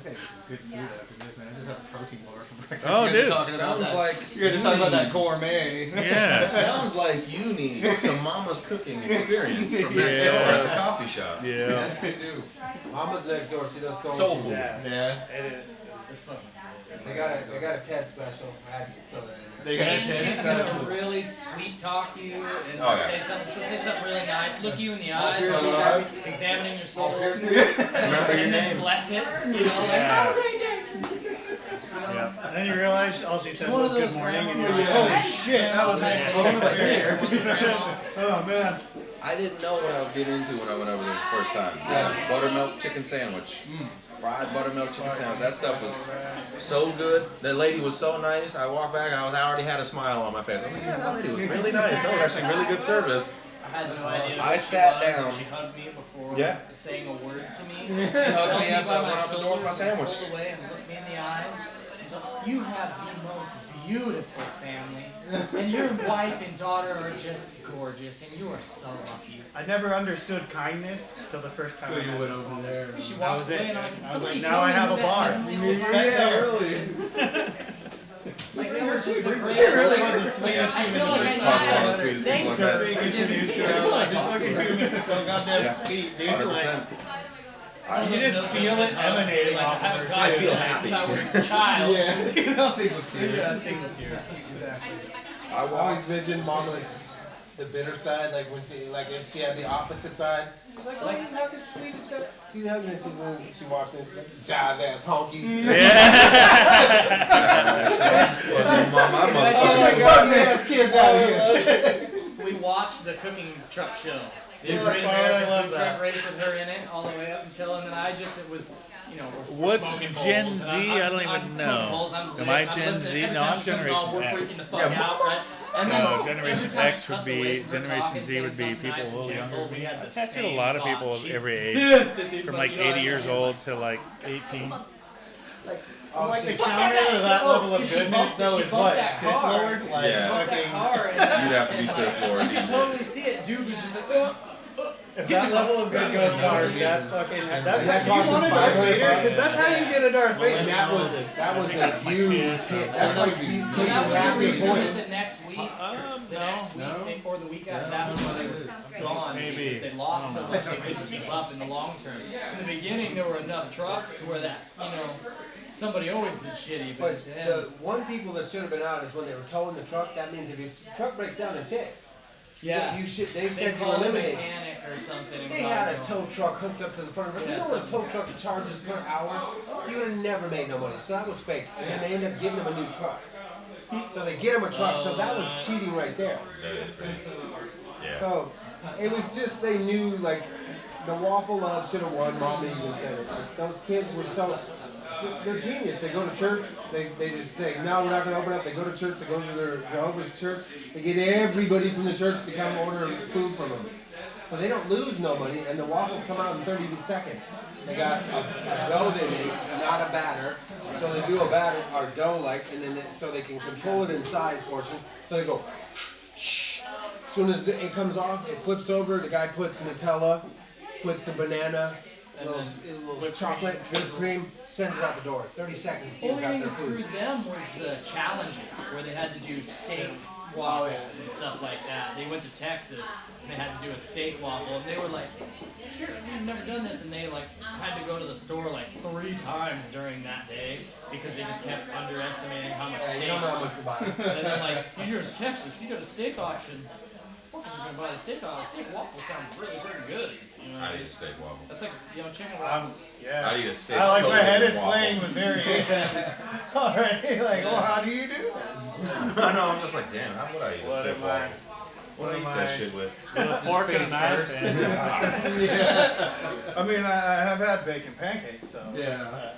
Speaker 1: Okay, good food after this, man. I just had a protein bar for breakfast.
Speaker 3: Oh,
Speaker 1: You guys are
Speaker 3: dude.
Speaker 1: talking about
Speaker 7: Sounds
Speaker 1: that.
Speaker 7: like
Speaker 1: You guys are talking about that gourmet.
Speaker 3: Yeah.
Speaker 7: Sounds like you need some mama's cooking experience from next
Speaker 3: Yeah.
Speaker 7: door at the coffee shop.
Speaker 3: Yeah.
Speaker 1: I do.
Speaker 6: Mama's next door. She does
Speaker 7: Soul food.
Speaker 1: Yeah.
Speaker 5: It's fucking.
Speaker 6: They got a Ted special. I had to throw that in there.
Speaker 1: They got a
Speaker 5: And she's
Speaker 1: taste
Speaker 5: gonna
Speaker 1: special.
Speaker 5: really sweet talk you and
Speaker 7: Oh, yeah.
Speaker 5: say something. She'll say something really nice, look you in the eyes, examining your soul,
Speaker 7: Remember your
Speaker 5: and then
Speaker 7: name.
Speaker 5: bless it. You know, like
Speaker 3: Yeah.
Speaker 5: have a great day.
Speaker 3: Yeah.
Speaker 4: And then you realize all she said
Speaker 5: One
Speaker 4: was
Speaker 5: of those
Speaker 4: good morning, and
Speaker 5: grandma-
Speaker 4: you're like,
Speaker 1: Yeah.
Speaker 4: holy shit, that was
Speaker 5: Grandma
Speaker 4: a
Speaker 5: type
Speaker 4: almost like
Speaker 5: experience.
Speaker 4: here.
Speaker 5: One's grandma.
Speaker 4: Oh man.
Speaker 7: I didn't know what I was getting into when I went over there the first time. Yeah. Buttermilk chicken sandwich. Fried buttermilk chicken sandwich. That stuff was so good. That lady was so nice. I walked back, I already had a smile on my face. I'm like, yeah, that lady was really nice. That was actually really good service.
Speaker 5: I had no idea.
Speaker 7: I
Speaker 5: what she
Speaker 7: sat
Speaker 5: was,
Speaker 7: down.
Speaker 5: And she hugged me before
Speaker 7: Yeah.
Speaker 5: saying a word to me.
Speaker 7: She hugged me as I went out the door with my sandwich.
Speaker 5: Pulled away and looked me in the eyes. And told, you have the most beautiful family, and your wife and daughter are just gorgeous, and you are so lucky.
Speaker 4: I never understood kindness till the first time I
Speaker 1: You
Speaker 4: met
Speaker 1: went
Speaker 4: this
Speaker 1: over
Speaker 4: woman.
Speaker 1: there.
Speaker 5: She
Speaker 4: That
Speaker 5: walks
Speaker 4: was
Speaker 5: away,
Speaker 4: it.
Speaker 5: and I'm like,
Speaker 4: I
Speaker 5: can
Speaker 4: was
Speaker 5: somebody
Speaker 4: like,
Speaker 5: tell
Speaker 4: now I
Speaker 5: me
Speaker 4: have
Speaker 5: who
Speaker 4: a
Speaker 5: that
Speaker 4: bar.
Speaker 5: heavenly
Speaker 1: You
Speaker 5: host
Speaker 1: sat
Speaker 5: is?
Speaker 1: there early.
Speaker 5: Like, it was just the
Speaker 1: She
Speaker 5: greatest.
Speaker 1: really
Speaker 5: like,
Speaker 1: was the sweetest
Speaker 5: I
Speaker 1: human
Speaker 5: feel like
Speaker 1: being.
Speaker 5: I
Speaker 7: Probably one of the
Speaker 5: know.
Speaker 7: sweetest
Speaker 5: Thank
Speaker 7: people
Speaker 5: you
Speaker 7: I've
Speaker 5: for
Speaker 7: met.
Speaker 5: giving
Speaker 1: Just
Speaker 5: me
Speaker 1: fucking human, so goddamn sweet, dude.
Speaker 7: 100%.
Speaker 4: You just feel it emanating off of her,
Speaker 5: I
Speaker 7: I
Speaker 4: too.
Speaker 7: feel
Speaker 5: since
Speaker 7: happy.
Speaker 5: I was a child.
Speaker 1: Yeah, you know, single tear.
Speaker 5: Yeah, single tear.
Speaker 4: Exactly.
Speaker 6: I always vision Mama's the bitter side, like when she, like if she had the opposite side. She's like, oh, you have the sweetest guy. She's hugging and she walks in, she's like, child ass honkies.
Speaker 7: My
Speaker 6: Like, fuck the ass kids out here.
Speaker 5: We watched the cooking truck show. The
Speaker 4: Yeah,
Speaker 5: Great
Speaker 4: I
Speaker 5: American
Speaker 4: love
Speaker 5: Food
Speaker 4: that.
Speaker 5: Truck race with her in it, all the way up until, and then I just, it was, you know, we're
Speaker 3: What's
Speaker 5: smoking
Speaker 3: Gen
Speaker 5: bowls,
Speaker 3: Z?
Speaker 5: and
Speaker 3: I don't
Speaker 5: I'm
Speaker 3: even
Speaker 5: smoking
Speaker 3: know.
Speaker 5: bowls, I'm
Speaker 3: Am
Speaker 5: lit,
Speaker 3: I
Speaker 5: I'm
Speaker 3: Gen
Speaker 5: listening.
Speaker 3: Z?
Speaker 5: Every
Speaker 3: No,
Speaker 5: time
Speaker 3: I'm
Speaker 5: she comes on,
Speaker 3: Generation
Speaker 5: we're
Speaker 3: X.
Speaker 5: freaking the fuck out, right? And then
Speaker 3: No, Generation
Speaker 5: every time
Speaker 3: X
Speaker 5: it
Speaker 3: would
Speaker 5: cuts
Speaker 3: be,
Speaker 5: away from her
Speaker 3: Generation
Speaker 5: talking,
Speaker 3: Z
Speaker 5: saying
Speaker 3: would be
Speaker 5: something
Speaker 3: people
Speaker 5: nice
Speaker 3: a
Speaker 5: and
Speaker 3: little
Speaker 5: gentle,
Speaker 3: younger.
Speaker 5: we had the
Speaker 3: I've tattooed a
Speaker 5: same
Speaker 3: lot of
Speaker 5: thought.
Speaker 3: people of
Speaker 5: She's
Speaker 3: every age.
Speaker 5: pissed at me,
Speaker 3: From
Speaker 5: but
Speaker 3: like
Speaker 5: you know what I
Speaker 3: 80
Speaker 5: mean?
Speaker 3: years old to like 18.
Speaker 4: I like the
Speaker 5: Fuck
Speaker 4: counter
Speaker 5: that guy.
Speaker 4: to that
Speaker 5: Oh,
Speaker 4: level of
Speaker 5: she
Speaker 4: goodness
Speaker 5: bumped-
Speaker 4: though
Speaker 5: she
Speaker 4: is
Speaker 5: bumped
Speaker 4: what?
Speaker 5: that
Speaker 4: Sith
Speaker 5: car.
Speaker 4: Lord? Like
Speaker 7: Yeah.
Speaker 5: Fuck that
Speaker 4: fucking.
Speaker 5: car, and
Speaker 7: You'd have to be
Speaker 5: and,
Speaker 7: Sith Lord.
Speaker 5: You can totally see it. Dude was just like,
Speaker 4: If that level of good goes hard, that's fucking. That's
Speaker 6: That
Speaker 4: how you
Speaker 6: costs
Speaker 4: want a
Speaker 6: us
Speaker 4: Darth
Speaker 6: 500
Speaker 4: Vader, because
Speaker 6: bucks.
Speaker 4: that's how you get a Darth
Speaker 6: And
Speaker 4: Vader.
Speaker 6: that was a huge hit. That's like you
Speaker 5: Well,
Speaker 6: taking
Speaker 5: that was
Speaker 6: half
Speaker 5: the
Speaker 6: your
Speaker 5: reason that
Speaker 6: points.
Speaker 5: the next week,
Speaker 3: No.
Speaker 5: or the week after that was when they were gone
Speaker 3: Maybe.
Speaker 5: because they lost so much they couldn't keep up in the long term. In the beginning, there were enough trucks to where that, somebody always did shitty, but
Speaker 6: But
Speaker 5: then,
Speaker 6: the one people that should have been out is when they were towing the truck. That means if your truck breaks down, it's it.
Speaker 5: yeah,
Speaker 6: You should. They
Speaker 5: they
Speaker 6: said you
Speaker 5: called a
Speaker 6: eliminated.
Speaker 5: mechanic or something. And
Speaker 6: They
Speaker 5: got
Speaker 6: had a
Speaker 5: it going.
Speaker 6: tow truck hooked up to the front of it.
Speaker 5: Yeah,
Speaker 6: You know what a tow truck charges per hour? You would have never made no money. So that was fake. And then they end up getting them a new truck. So they get them a truck. So that was cheating right there.
Speaker 7: That is pretty. Yeah.
Speaker 6: So it was just they knew like the Waffle Love should have won. Mom even said it. Like, those kids were so. They're genius. They go to church. They just say, no, we're not going to open up. They go to church. They go to their Jehovah's church. They get everybody from the church to come order food from them. So they don't lose nobody, and the waffles come out in 30 seconds. They got a dough they make, not a batter. So they do a batter or dough like, and then so they can control it in size portion. So they go. Shh. As soon as it comes off, it flips over. The guy puts Nutella, puts the banana, little chocolate, whipped cream, sends it out the door. 30 seconds.
Speaker 5: The only
Speaker 6: Got
Speaker 5: thing
Speaker 6: their
Speaker 5: that
Speaker 6: food.
Speaker 5: screwed them was the challenges where they had to do steak waffles and stuff like that. They went to Texas and they had to do a steak waffle and they were like, sure, we've never done this, and they like had to go to the store like 3 times during that day because they just kept underestimating how much
Speaker 6: Yeah,
Speaker 5: steak.
Speaker 6: you don't know how much you buy.
Speaker 5: And then like, you're in Texas, you got a steak option. Of course you're gonna buy the steak option. Steak waffle sounds really freaking good. You know what I
Speaker 7: I
Speaker 5: mean?
Speaker 7: eat a steak waffle.
Speaker 5: That's like, chicken waffle.
Speaker 4: Yeah.
Speaker 7: I eat a steak.
Speaker 4: I like my
Speaker 7: coated
Speaker 4: head
Speaker 7: in
Speaker 4: is
Speaker 7: waffle.
Speaker 4: playing with variations. Alright, like, well, how do you do that?
Speaker 7: I know. I'm just like, damn. How would I eat a
Speaker 4: What
Speaker 7: steak
Speaker 4: am I?
Speaker 7: waffle? What do I eat that shit with?
Speaker 3: With a fork and a knife.
Speaker 4: I mean, I have had bacon pancakes, so.
Speaker 1: Yeah.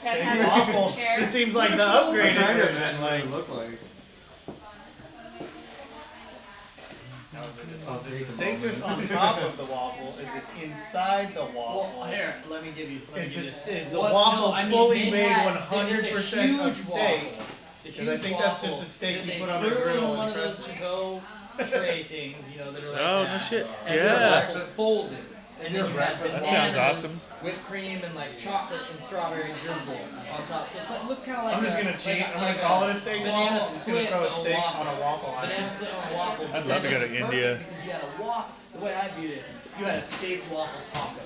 Speaker 4: Steak waffle just seems like the upgraded
Speaker 1: Kind of
Speaker 4: version. Like,
Speaker 1: look like.
Speaker 4: is the steak just on top of the waffle? Is it inside the waffle?
Speaker 5: Well, here, let me give you
Speaker 4: Is
Speaker 5: this.
Speaker 4: the
Speaker 5: What-
Speaker 4: waffle
Speaker 5: no, I mean,
Speaker 4: fully
Speaker 5: they
Speaker 4: made
Speaker 5: had-
Speaker 4: 100%
Speaker 5: it's a
Speaker 4: of
Speaker 5: huge
Speaker 4: steak?
Speaker 5: waffle. the
Speaker 4: Because I
Speaker 5: huge
Speaker 4: think that's just
Speaker 5: waffle
Speaker 4: a steak
Speaker 5: that
Speaker 4: you
Speaker 5: they
Speaker 4: put on the
Speaker 5: threw
Speaker 4: grill
Speaker 5: in
Speaker 4: and
Speaker 5: one of
Speaker 4: press
Speaker 5: those to-go tray things, you know, that are like
Speaker 3: Oh,
Speaker 5: that.
Speaker 3: no shit.
Speaker 5: And the
Speaker 3: Yeah.
Speaker 5: waffle folded. And then you had
Speaker 3: That
Speaker 5: bananas,
Speaker 3: sounds awesome.
Speaker 5: whipped cream, and like chocolate and strawberry drizzle on top. So it's like, it looks kind of like
Speaker 4: I'm just
Speaker 5: a,
Speaker 4: gonna cheat.
Speaker 5: like
Speaker 4: I'm gonna call it a steak
Speaker 5: banana
Speaker 4: waffle. I'm just gonna
Speaker 5: split
Speaker 4: throw a
Speaker 5: on
Speaker 4: steak on a waffle.
Speaker 5: Banana split on a waffle.
Speaker 3: I'd love to go to India.
Speaker 5: Because you had a waffle. The way I viewed it, you had a steak waffle taco.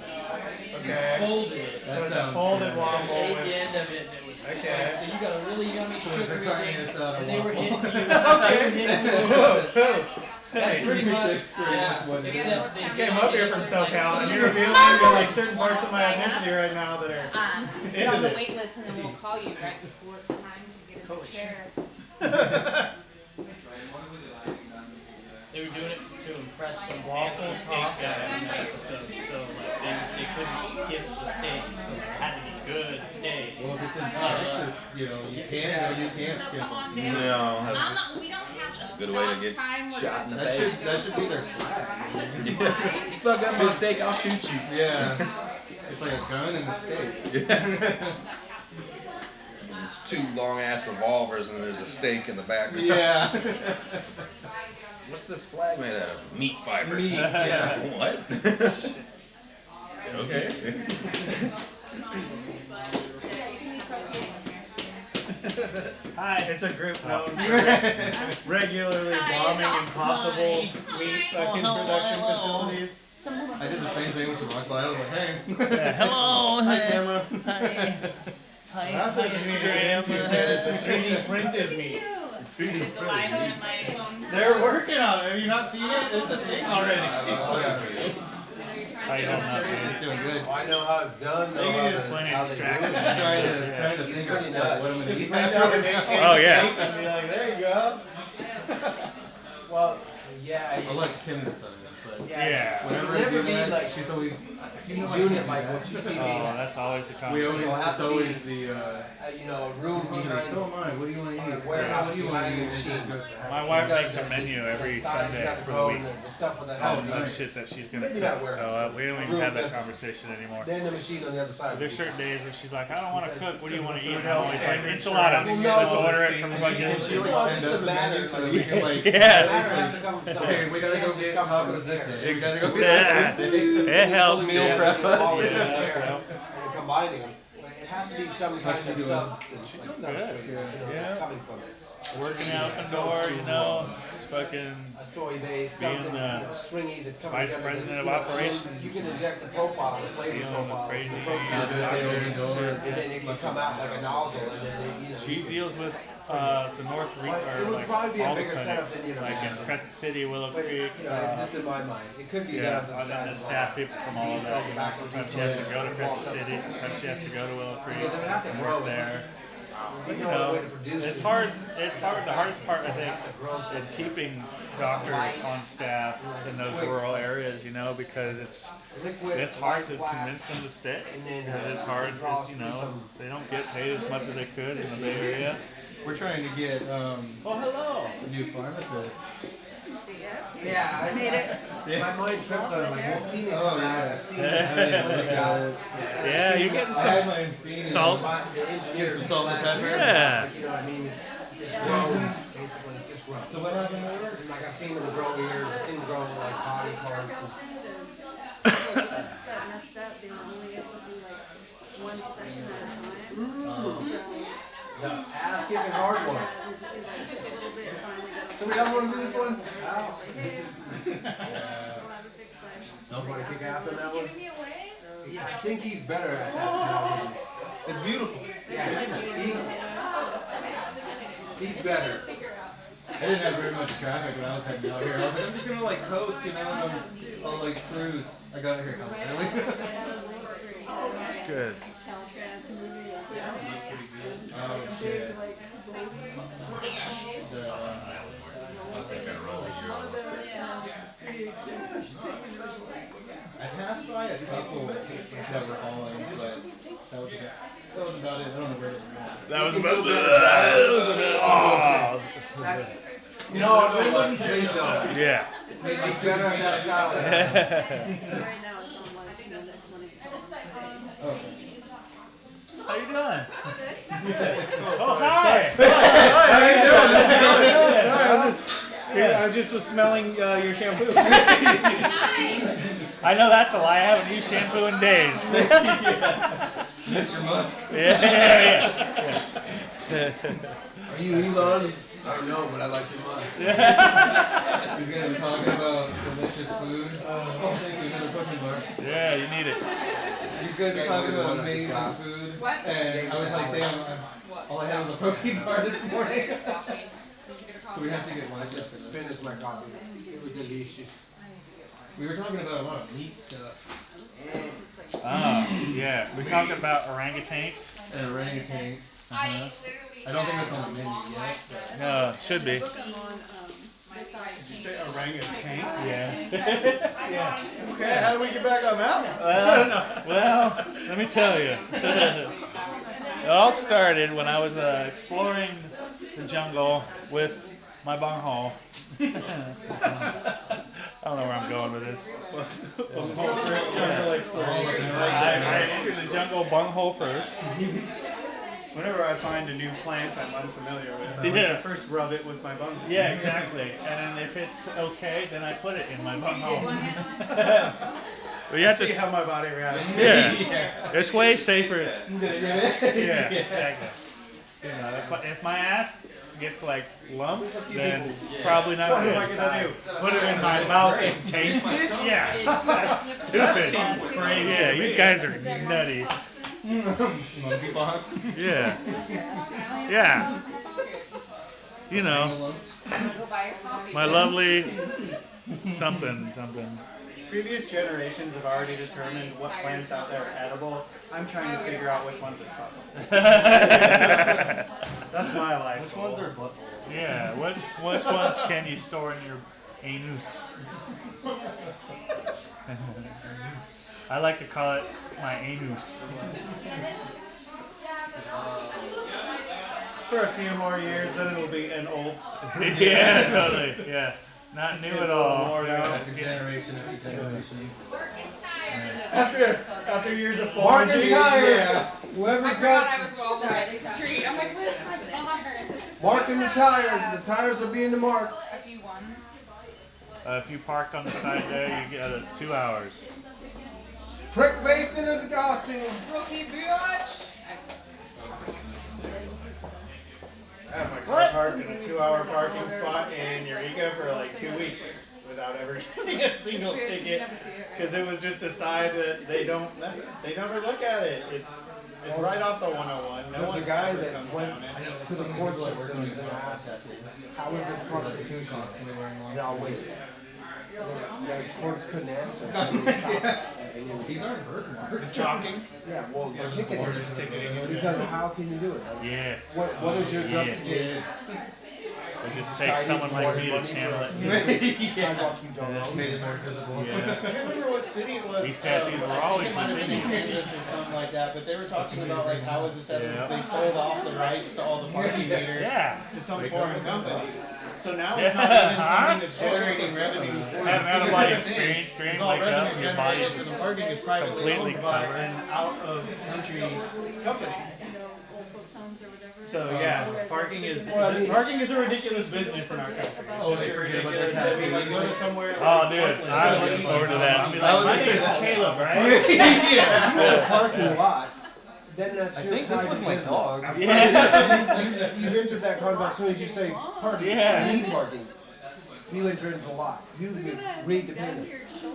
Speaker 4: Okay.
Speaker 5: Folded it.
Speaker 4: So it's a folded waffle
Speaker 5: Ate
Speaker 4: with.
Speaker 5: the end of it, and it was
Speaker 4: Okay.
Speaker 5: so you got a really yummy sugary
Speaker 1: carne
Speaker 5: thing,
Speaker 1: asada
Speaker 5: and they were hitting
Speaker 1: waffle.
Speaker 5: you. They were hitting you. That's
Speaker 4: Hey,
Speaker 5: pretty much,
Speaker 1: pretty
Speaker 5: yeah.
Speaker 1: much what it is.
Speaker 5: Except they
Speaker 4: I
Speaker 5: did
Speaker 4: came up here
Speaker 5: it
Speaker 4: from
Speaker 5: was like
Speaker 4: SoCal, and
Speaker 5: some-
Speaker 4: you're revealing like certain parts of my ethnicity right now that are
Speaker 8: Get on
Speaker 4: into
Speaker 8: the
Speaker 4: this.
Speaker 8: wait list and then we'll call you right before it's time to get in the chair.
Speaker 5: They were doing it to impress some
Speaker 4: Waffle
Speaker 5: fancy steak
Speaker 4: taco.
Speaker 5: guy in that episode, so like they couldn't skip the steak, so it had to be good steak.
Speaker 1: Well, if it's in Texas, you know, you can or you can't
Speaker 8: So
Speaker 1: skip
Speaker 8: come on
Speaker 1: it.
Speaker 8: down.
Speaker 7: No, that's
Speaker 8: Mama, we don't have a
Speaker 7: good way to
Speaker 8: stop
Speaker 7: get
Speaker 8: time where
Speaker 7: shot in the
Speaker 1: That
Speaker 7: face.
Speaker 1: should be their flag.
Speaker 7: You fuck up my steak, I'll shoot you.
Speaker 1: Yeah. It's like a gun and a steak.
Speaker 7: It's two long ass revolvers and there's a steak in the background.
Speaker 1: Yeah.
Speaker 7: What's this flag made out of? Meat fiber.
Speaker 1: Meat, yeah.
Speaker 7: What? Okay.
Speaker 8: yeah, you can leave proceeding here.
Speaker 3: Hi.
Speaker 4: It's a group known for regularly bombing impossible meat fucking production facilities.
Speaker 1: I did the same thing with some rock by. I was like, hey.
Speaker 3: Hello.
Speaker 1: Hi, camera.
Speaker 4: That's what you need to get into, Ted. It's a 3D printed meats.
Speaker 8: I did the live on my phone.
Speaker 4: They're working on it. Have you not seen it? It's a thing already.
Speaker 3: How you doing, man?
Speaker 1: You're doing good.
Speaker 6: I know how it's done.
Speaker 4: They can just
Speaker 3: Plenty
Speaker 6: how
Speaker 3: of
Speaker 6: they do
Speaker 3: distraction.
Speaker 6: it.
Speaker 1: Trying to think of like, what I'm gonna
Speaker 4: Just
Speaker 1: eat
Speaker 4: print out a big
Speaker 1: after.
Speaker 4: cake
Speaker 3: Oh, yeah.
Speaker 4: steak and be like, there you go.
Speaker 6: Well, yeah.
Speaker 1: I'll let Kim decide. But
Speaker 3: Yeah.
Speaker 1: whenever
Speaker 6: It'll
Speaker 1: I do
Speaker 6: never be
Speaker 1: that,
Speaker 6: like
Speaker 1: she's always.
Speaker 6: unit like what you see me
Speaker 3: Oh,
Speaker 6: at.
Speaker 3: that's always a
Speaker 1: We
Speaker 3: conversation.
Speaker 1: always. It's always the.
Speaker 6: You know, a room
Speaker 1: He's like,
Speaker 6: behind
Speaker 1: so am I. What do you want to eat?
Speaker 6: warehouse
Speaker 1: What do you want to
Speaker 6: behind
Speaker 1: eat?
Speaker 6: the
Speaker 1: And she
Speaker 6: machine.
Speaker 1: just goes,
Speaker 3: My wife makes a menu every Sunday for the week.
Speaker 6: The stuff with that
Speaker 3: All
Speaker 6: how
Speaker 3: the shit that she's gonna
Speaker 6: Maybe
Speaker 3: cook.
Speaker 6: not
Speaker 3: So
Speaker 6: warehouse.
Speaker 3: we don't even have that conversation anymore.
Speaker 6: Then the machine on the other side.
Speaker 3: There's certain days where she's like, I don't want to cook. What do you want to eat? And I'm
Speaker 4: Well,
Speaker 3: always like,
Speaker 4: standard
Speaker 3: enchiladas.
Speaker 4: service.
Speaker 3: Let's order it from
Speaker 1: Can
Speaker 3: fucking.
Speaker 1: she like send us a menu so that we can like.
Speaker 3: Yeah.
Speaker 1: Okay, we gotta go get tacos this day. We gotta go get
Speaker 3: Yeah.
Speaker 1: this day.
Speaker 3: It helps,
Speaker 1: Meal
Speaker 3: dude.
Speaker 1: prep us.
Speaker 3: Yeah.
Speaker 6: And combining them. It has to be some kind of substance.
Speaker 3: She's
Speaker 6: like
Speaker 3: doing good.
Speaker 6: substrate, you know,
Speaker 3: Yeah.
Speaker 6: it's coming from it.
Speaker 3: Working out indoor, you know, fucking
Speaker 6: A soy base,
Speaker 3: Being
Speaker 6: something
Speaker 3: the
Speaker 6: you know, stringy that's coming
Speaker 3: vice
Speaker 6: together.
Speaker 3: president
Speaker 6: that,
Speaker 3: of
Speaker 6: you know,
Speaker 3: operations.
Speaker 6: You can inject the profile, the flavor
Speaker 3: Dealing with
Speaker 6: profile.
Speaker 3: crazy
Speaker 6: the protein
Speaker 1: Yeah,
Speaker 6: that's
Speaker 1: they
Speaker 6: out
Speaker 1: say
Speaker 6: there,
Speaker 1: indoor.
Speaker 6: and then it can come out like a nozzle, and then they, you know.
Speaker 3: She deals with the North
Speaker 6: It
Speaker 3: or
Speaker 6: would
Speaker 3: like
Speaker 6: probably be a
Speaker 3: all the
Speaker 6: bigger setup
Speaker 3: clinics,
Speaker 6: than you'd
Speaker 3: like in
Speaker 6: imagine.
Speaker 3: Crescent City, Willow
Speaker 6: But,
Speaker 3: Creek.
Speaker 6: you know, just in my mind, it could be
Speaker 3: Yeah,
Speaker 6: down to the
Speaker 3: and then
Speaker 6: size
Speaker 3: the
Speaker 6: of
Speaker 3: staff
Speaker 6: a-
Speaker 3: people from all of that. You know, sometimes she has to go to Crescent City, sometimes she has to go to Willow Creek,
Speaker 6: Because they would have to
Speaker 3: and
Speaker 6: grow
Speaker 3: work
Speaker 6: it.
Speaker 3: there. But you
Speaker 6: know the
Speaker 3: know,
Speaker 6: way to produce
Speaker 3: it's
Speaker 6: it.
Speaker 3: hard. It's hard. The hardest part, I think, is keeping doctors on staff in those rural areas. You know, because it's
Speaker 6: liquid,
Speaker 3: hard to
Speaker 6: light flat,
Speaker 3: convince them to stick.
Speaker 6: and then,
Speaker 3: Because it's hard.
Speaker 6: draw
Speaker 3: It's, you know,
Speaker 6: some-
Speaker 3: they don't get paid as much as they could in the Bay Area.
Speaker 1: We're trying to get
Speaker 3: Oh, hello.
Speaker 1: a new pharmacist.
Speaker 6: Yeah, I made it.
Speaker 1: Yeah.
Speaker 6: My mind trips on it. Like, I've seen it.
Speaker 1: Oh, yeah.
Speaker 6: I've seen it.
Speaker 3: Yeah, you're getting
Speaker 1: I had
Speaker 3: some
Speaker 1: my Infinity.
Speaker 3: salt.
Speaker 1: Get some salt and pepper.
Speaker 3: Yeah.
Speaker 6: You know what I mean? It's grown. Basically, it's just grown.
Speaker 1: So what happened later?
Speaker 6: Like I've seen them grow ears. I've seen them grow like body parts.
Speaker 8: Got messed up, they were only able to do like one session at a time.
Speaker 6: The ass kicking hard one. Somebody else want to do this one? Ow. Nobody kick ass on that one? Yeah, I think he's better at that now.
Speaker 1: It's beautiful.
Speaker 6: Yeah, he's better.
Speaker 1: I didn't have very much traffic when I was heading out here. I was like, I'm just gonna like coast, you know, and I'll like cruise. I got here early.
Speaker 3: It's good.
Speaker 1: Oh shit. I passed by a couple that were falling, but that was about it. I don't know where they were.
Speaker 3: That was about the. Oh.
Speaker 6: No, please don't.
Speaker 3: Yeah.
Speaker 6: He's better at that style.
Speaker 8: So right now it's on lunch and the next Monday.
Speaker 1: Oh.
Speaker 3: How you doing? Oh, hi.
Speaker 4: I just was smelling your shampoo.
Speaker 3: I know that's a lie. I haven't used shampoo in days.
Speaker 1: Mr. Musk.
Speaker 3: Yeah.
Speaker 6: Are you Elon? I don't know, but I like your musk.
Speaker 1: He's gonna be talking about delicious food. Oh, thank you, another protein bar.
Speaker 3: Yeah, you need it.
Speaker 1: These guys are talking about amazing food. And I was like, damn, all I had was a protein bar this morning. So we have to get one.
Speaker 6: Just finished my coffee. It was delicious.
Speaker 1: We were talking about a lot of meat stuff.
Speaker 3: Yeah. We're talking about orangutans.
Speaker 1: And orangutans. I don't think that's on the menu yet.
Speaker 3: No, should be.
Speaker 4: Did you say orangutan?
Speaker 3: Yeah.
Speaker 4: Okay, how do we get back on that one?
Speaker 3: Well, let me tell you. It all started when I was exploring the jungle with my bunghole. I don't know where I'm going with this.
Speaker 4: First jungle exploration.
Speaker 3: I entered the jungle bunghole first.
Speaker 4: Whenever I find a new plant I'm unfamiliar with, I like to first rub it with my bum.
Speaker 3: Yeah, exactly. And then if it's okay, then I put it in my bunghole. But you have
Speaker 4: See
Speaker 3: to
Speaker 4: how my body reacts.
Speaker 3: Yeah, it's way safer. Yeah, exactly. You know, if my ass gets like lumps, then probably not
Speaker 4: What
Speaker 3: good.
Speaker 4: am I gonna do? Put it in my mouth and taste it?
Speaker 3: Yeah, that's stupid. Yeah, you guys are nutty.
Speaker 1: Monkey bong.
Speaker 3: Yeah, yeah. You know, my lovely something.
Speaker 4: Previous generations have already determined what plants out there are edible. I'm trying to figure out which ones are fuckable. That's my life.
Speaker 1: Which ones are butt?
Speaker 3: Yeah, which ones can you store in your anus? I like to call it my anus.
Speaker 4: For a few more years, then it'll be an old.
Speaker 3: Yeah, totally. Yeah, not new at all.
Speaker 4: More now.
Speaker 1: After generation after generation.
Speaker 4: After years of
Speaker 6: Marking
Speaker 4: 4G,
Speaker 6: tires.
Speaker 4: yeah.
Speaker 6: Whoever's got
Speaker 8: I was well over the street. I'm like, where's my bar?
Speaker 6: marking the tires. The tires are being marked.
Speaker 8: A few ones.
Speaker 3: If you parked on the side there, you get 2 hours.
Speaker 6: Prick faced into the costume.
Speaker 8: Rookie bitch.
Speaker 4: I had my car parked in a 2-hour parking spot in Eureka for like 2 weeks without ever getting a single ticket because it was just a side that they never look at it. It's right off the 101. No
Speaker 6: There's
Speaker 4: one
Speaker 6: a guy
Speaker 4: ever
Speaker 6: that
Speaker 4: comes
Speaker 6: went
Speaker 4: down it.
Speaker 6: to the court system and asked, how is this constitutional? And I'll wait. The courts couldn't answer. So they stopped.
Speaker 1: These aren't burger marks.
Speaker 4: It's shocking.
Speaker 6: Yeah, well,
Speaker 4: Or
Speaker 6: ticketing.
Speaker 4: just ticketing it.
Speaker 6: Because how can you do it? Like,
Speaker 3: Yes.
Speaker 6: what is your justification?
Speaker 3: It just takes someone like me to channel it.
Speaker 6: Sidewalk you don't know.
Speaker 1: Made it more visible.
Speaker 3: Yeah.
Speaker 4: I can't remember what city it was.
Speaker 3: These tattoos were always
Speaker 4: It might have been
Speaker 3: within you.
Speaker 4: Kansas or something like that, but they were talking about like how is this evidence?
Speaker 3: Yeah.
Speaker 4: They sold off the rights to all the parking meters
Speaker 3: Yeah.
Speaker 4: to some foreign company. So now it's not even something that's generating revenue for the
Speaker 3: Have an
Speaker 4: city.
Speaker 3: out-of-body experience, dream,
Speaker 4: It's all
Speaker 3: wake up,
Speaker 4: revenue
Speaker 3: your body
Speaker 4: generated because the parking is privately
Speaker 3: completely
Speaker 4: owned by
Speaker 3: covered.
Speaker 4: an out-of-country company. So yeah, parking is a ridiculous business in our country. It's
Speaker 1: Oh,
Speaker 4: just
Speaker 1: they forget about
Speaker 4: ridiculous.
Speaker 1: their
Speaker 4: I mean, like go to somewhere.
Speaker 3: Oh,
Speaker 4: like
Speaker 3: dude,
Speaker 4: Portland,
Speaker 3: I'm
Speaker 4: it's
Speaker 3: looking
Speaker 4: like-
Speaker 3: forward to that. I'll be
Speaker 1: I
Speaker 3: like,
Speaker 1: was
Speaker 3: my
Speaker 1: gonna say
Speaker 3: name's
Speaker 1: that.
Speaker 3: Caleb, right?
Speaker 6: If you have a parking lot, then that's your
Speaker 1: think this was
Speaker 6: private
Speaker 1: my
Speaker 6: business.
Speaker 1: dog.
Speaker 3: Yeah.
Speaker 6: You've entered that contract as soon as you say parking.
Speaker 3: Yeah.
Speaker 6: You need parking. You enter into the lot. You agreed to pay them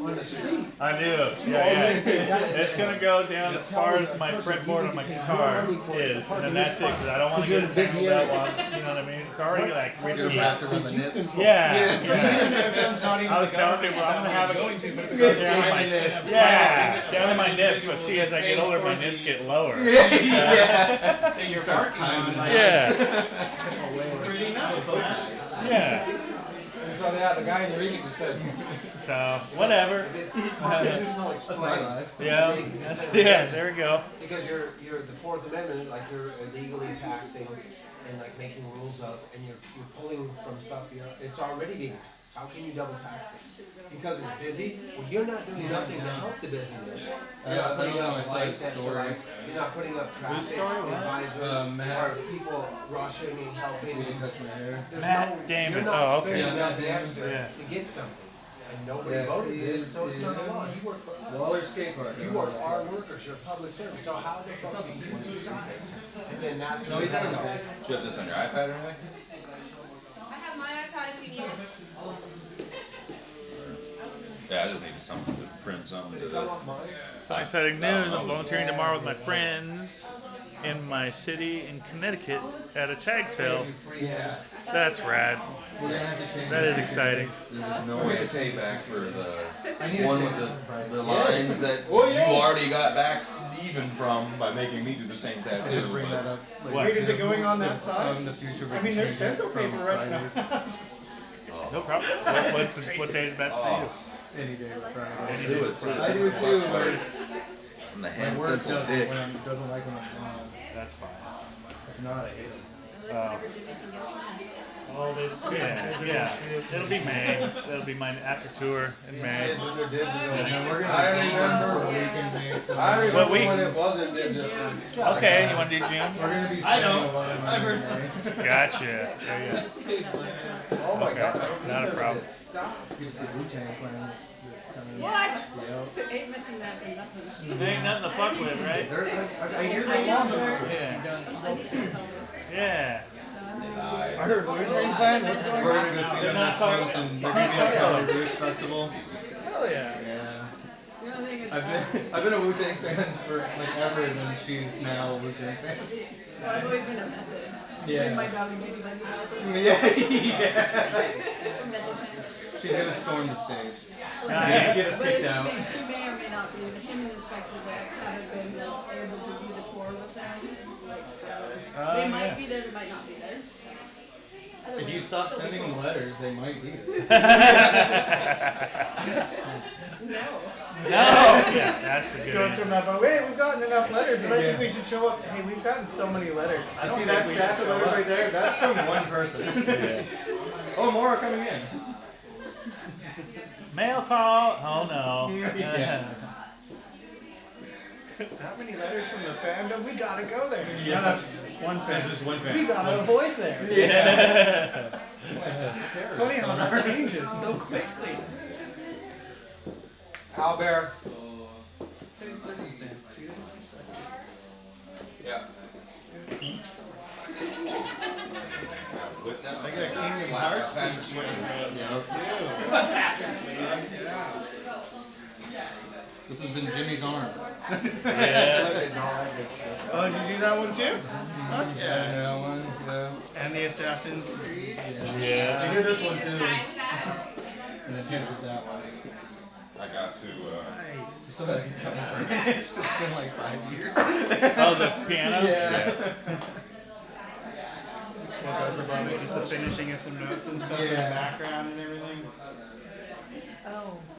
Speaker 6: on the street.
Speaker 3: I do. Yeah. It's gonna go down as far as my fretboard on my guitar is, and then that's it. Because I don't want to get a tangled up on. You know what I mean? It's already like risky.
Speaker 1: Wrapped around the nips.
Speaker 3: Yeah.
Speaker 4: Not even
Speaker 3: I was
Speaker 4: the
Speaker 3: telling
Speaker 4: government
Speaker 3: people I'm gonna have it
Speaker 4: going to, but
Speaker 3: go down to my nips. Yeah, down to my nips. But see, as I get older, my nips get lower.
Speaker 4: that you're parking on. Like,
Speaker 3: Yeah.
Speaker 4: it's pretty nice.
Speaker 3: Yeah.
Speaker 6: So yeah, the guy in the ring just said,
Speaker 3: So whatever.
Speaker 6: constitutional
Speaker 1: That's my
Speaker 6: explain.
Speaker 1: life.
Speaker 3: Yeah. Yeah. There we go.
Speaker 6: Because you're the Fourth Amendment, like you're illegally taxing and like making rules up, and you're pulling from stuff. It's already being How can you double tax it? Because it's busy? Well, you're not doing something to help the busyness. You're not putting up lights extra lights. You're not putting up traffic advisors or people rushing and helping.
Speaker 1: Cuts my hair.
Speaker 3: Matt Damon.
Speaker 6: You're not
Speaker 3: Oh, okay.
Speaker 6: spending nothing extra
Speaker 3: Yeah.
Speaker 6: to get something. And nobody voted this, so it's not a law. You work for us.
Speaker 1: Roller skate park.
Speaker 6: You are our workers, you're public service. So how the fuck can you decide? And then that's
Speaker 1: No, he's not.
Speaker 7: Do you have this on your iPad or anything?
Speaker 8: I have my iPad if you need it.
Speaker 7: Yeah, I just needed something to print something to the.
Speaker 3: Exciting news, I'm volunteering tomorrow with my friends in my city in Connecticut at a tag sale.
Speaker 1: Yeah.
Speaker 3: That's rad.
Speaker 1: We're gonna have to change.
Speaker 3: That is exciting.
Speaker 7: There's no way to pay back for the
Speaker 1: I need to
Speaker 7: one
Speaker 1: change
Speaker 7: with the lines that
Speaker 4: Oh, yes.
Speaker 7: you already got back even from by making me do the same
Speaker 1: to
Speaker 7: tattoo.
Speaker 1: bring that
Speaker 7: But
Speaker 1: up. Like,
Speaker 3: What?
Speaker 4: Wait, is it going on that
Speaker 1: in
Speaker 4: size?
Speaker 1: the future,
Speaker 4: I mean, there's stencil paper right now.
Speaker 3: No problem. What day is best for you?
Speaker 1: Any day of Friday.
Speaker 7: do it too.
Speaker 1: I do too, but
Speaker 7: I'm the
Speaker 1: my
Speaker 7: hand
Speaker 1: work
Speaker 7: stencil
Speaker 1: doesn't,
Speaker 7: dick.
Speaker 1: doesn't like when I'm gone.
Speaker 3: That's fine.
Speaker 1: It's not, I hate it.
Speaker 3: Yeah. It'll be May. That'll be my after tour in May.
Speaker 1: Kids with their digital. And we're gonna
Speaker 6: I
Speaker 1: be
Speaker 6: remember.
Speaker 1: for a weekend day, so
Speaker 6: I
Speaker 3: What
Speaker 6: remember
Speaker 3: week?
Speaker 6: when it wasn't digital.
Speaker 3: Okay, you want to do June?
Speaker 1: we're gonna be
Speaker 4: I
Speaker 1: spending
Speaker 4: know.
Speaker 1: a lot of money.
Speaker 3: Gotcha. Yeah.
Speaker 6: Oh my
Speaker 3: Okay,
Speaker 6: god.
Speaker 3: not a problem.
Speaker 6: Stop.
Speaker 1: You see Wu-Tang plans this time.
Speaker 3: What?
Speaker 1: Yep.
Speaker 8: Ain't missing that for nothing.
Speaker 3: There ain't nothing to fuck with, right?
Speaker 1: They're, I hear
Speaker 8: I
Speaker 1: they
Speaker 8: just
Speaker 1: want them.
Speaker 8: heard,
Speaker 3: Yeah.
Speaker 8: I just heard Elvis.
Speaker 3: Yeah.
Speaker 4: I heard Wu-Tang Clan. What's going
Speaker 1: We're
Speaker 4: on?
Speaker 1: gonna go see them
Speaker 3: not
Speaker 1: next
Speaker 3: talking-
Speaker 1: month, and they're gonna be at Color Roots Festival.
Speaker 4: Hell yeah.
Speaker 1: Yeah.
Speaker 8: The only thing is,
Speaker 1: I've been a Wu-Tang fan for like ever, and then she's now a Wu-Tang fan.
Speaker 8: I've always been a method.
Speaker 1: Yeah.
Speaker 8: Bring my dog and baby by the house.
Speaker 1: Yeah.
Speaker 8: Method.
Speaker 1: She's gonna storm the stage.
Speaker 3: Nice.
Speaker 1: Get us kicked out.
Speaker 8: He may or may not be. Him and his Inspector haven't been able to do the tour with them. Like, so they might
Speaker 3: yeah.
Speaker 8: be there, they might not be there.
Speaker 1: If you stop sending them letters, they might be there.
Speaker 8: No.
Speaker 3: No. Yeah, that's a good
Speaker 4: Goes
Speaker 3: answer.
Speaker 4: from that, but wait, we've gotten enough letters, and I think we should show up. Hey, we've gotten so many letters. I
Speaker 1: You
Speaker 4: don't
Speaker 1: see
Speaker 4: think
Speaker 1: that
Speaker 4: we
Speaker 1: stack
Speaker 4: should
Speaker 1: of
Speaker 4: show
Speaker 1: letters
Speaker 4: up.
Speaker 1: right there? That's from one person. Oh, more are coming in.
Speaker 3: Mail call. Oh no.
Speaker 1: Yeah.
Speaker 4: That many letters from the fandom, we gotta go there.
Speaker 1: Yeah.
Speaker 4: No, that's one
Speaker 1: This
Speaker 4: fan.
Speaker 1: is one fan.
Speaker 4: We gotta avoid there.
Speaker 3: Yeah.
Speaker 4: Funny how that changes so quickly.
Speaker 6: Albert.
Speaker 7: Yeah. With that,
Speaker 4: I got Kingdom Hearts piece
Speaker 1: This has been Jimmy's arm.
Speaker 3: Yeah.
Speaker 4: Oh, did you do that one too? Fuck yeah.
Speaker 1: Yeah, one. Yeah.
Speaker 4: And the Assassin's Creed.
Speaker 3: Yeah.
Speaker 1: You did this one too. And then you did that one.
Speaker 7: I got to.
Speaker 1: You still gotta get that one finished. It's been like 5 years.
Speaker 3: Oh, the piano.
Speaker 1: Yeah.
Speaker 4: What goes above it? Just the finishing of some notes and stuff in the
Speaker 1: Yeah.
Speaker 4: background and everything. Oh.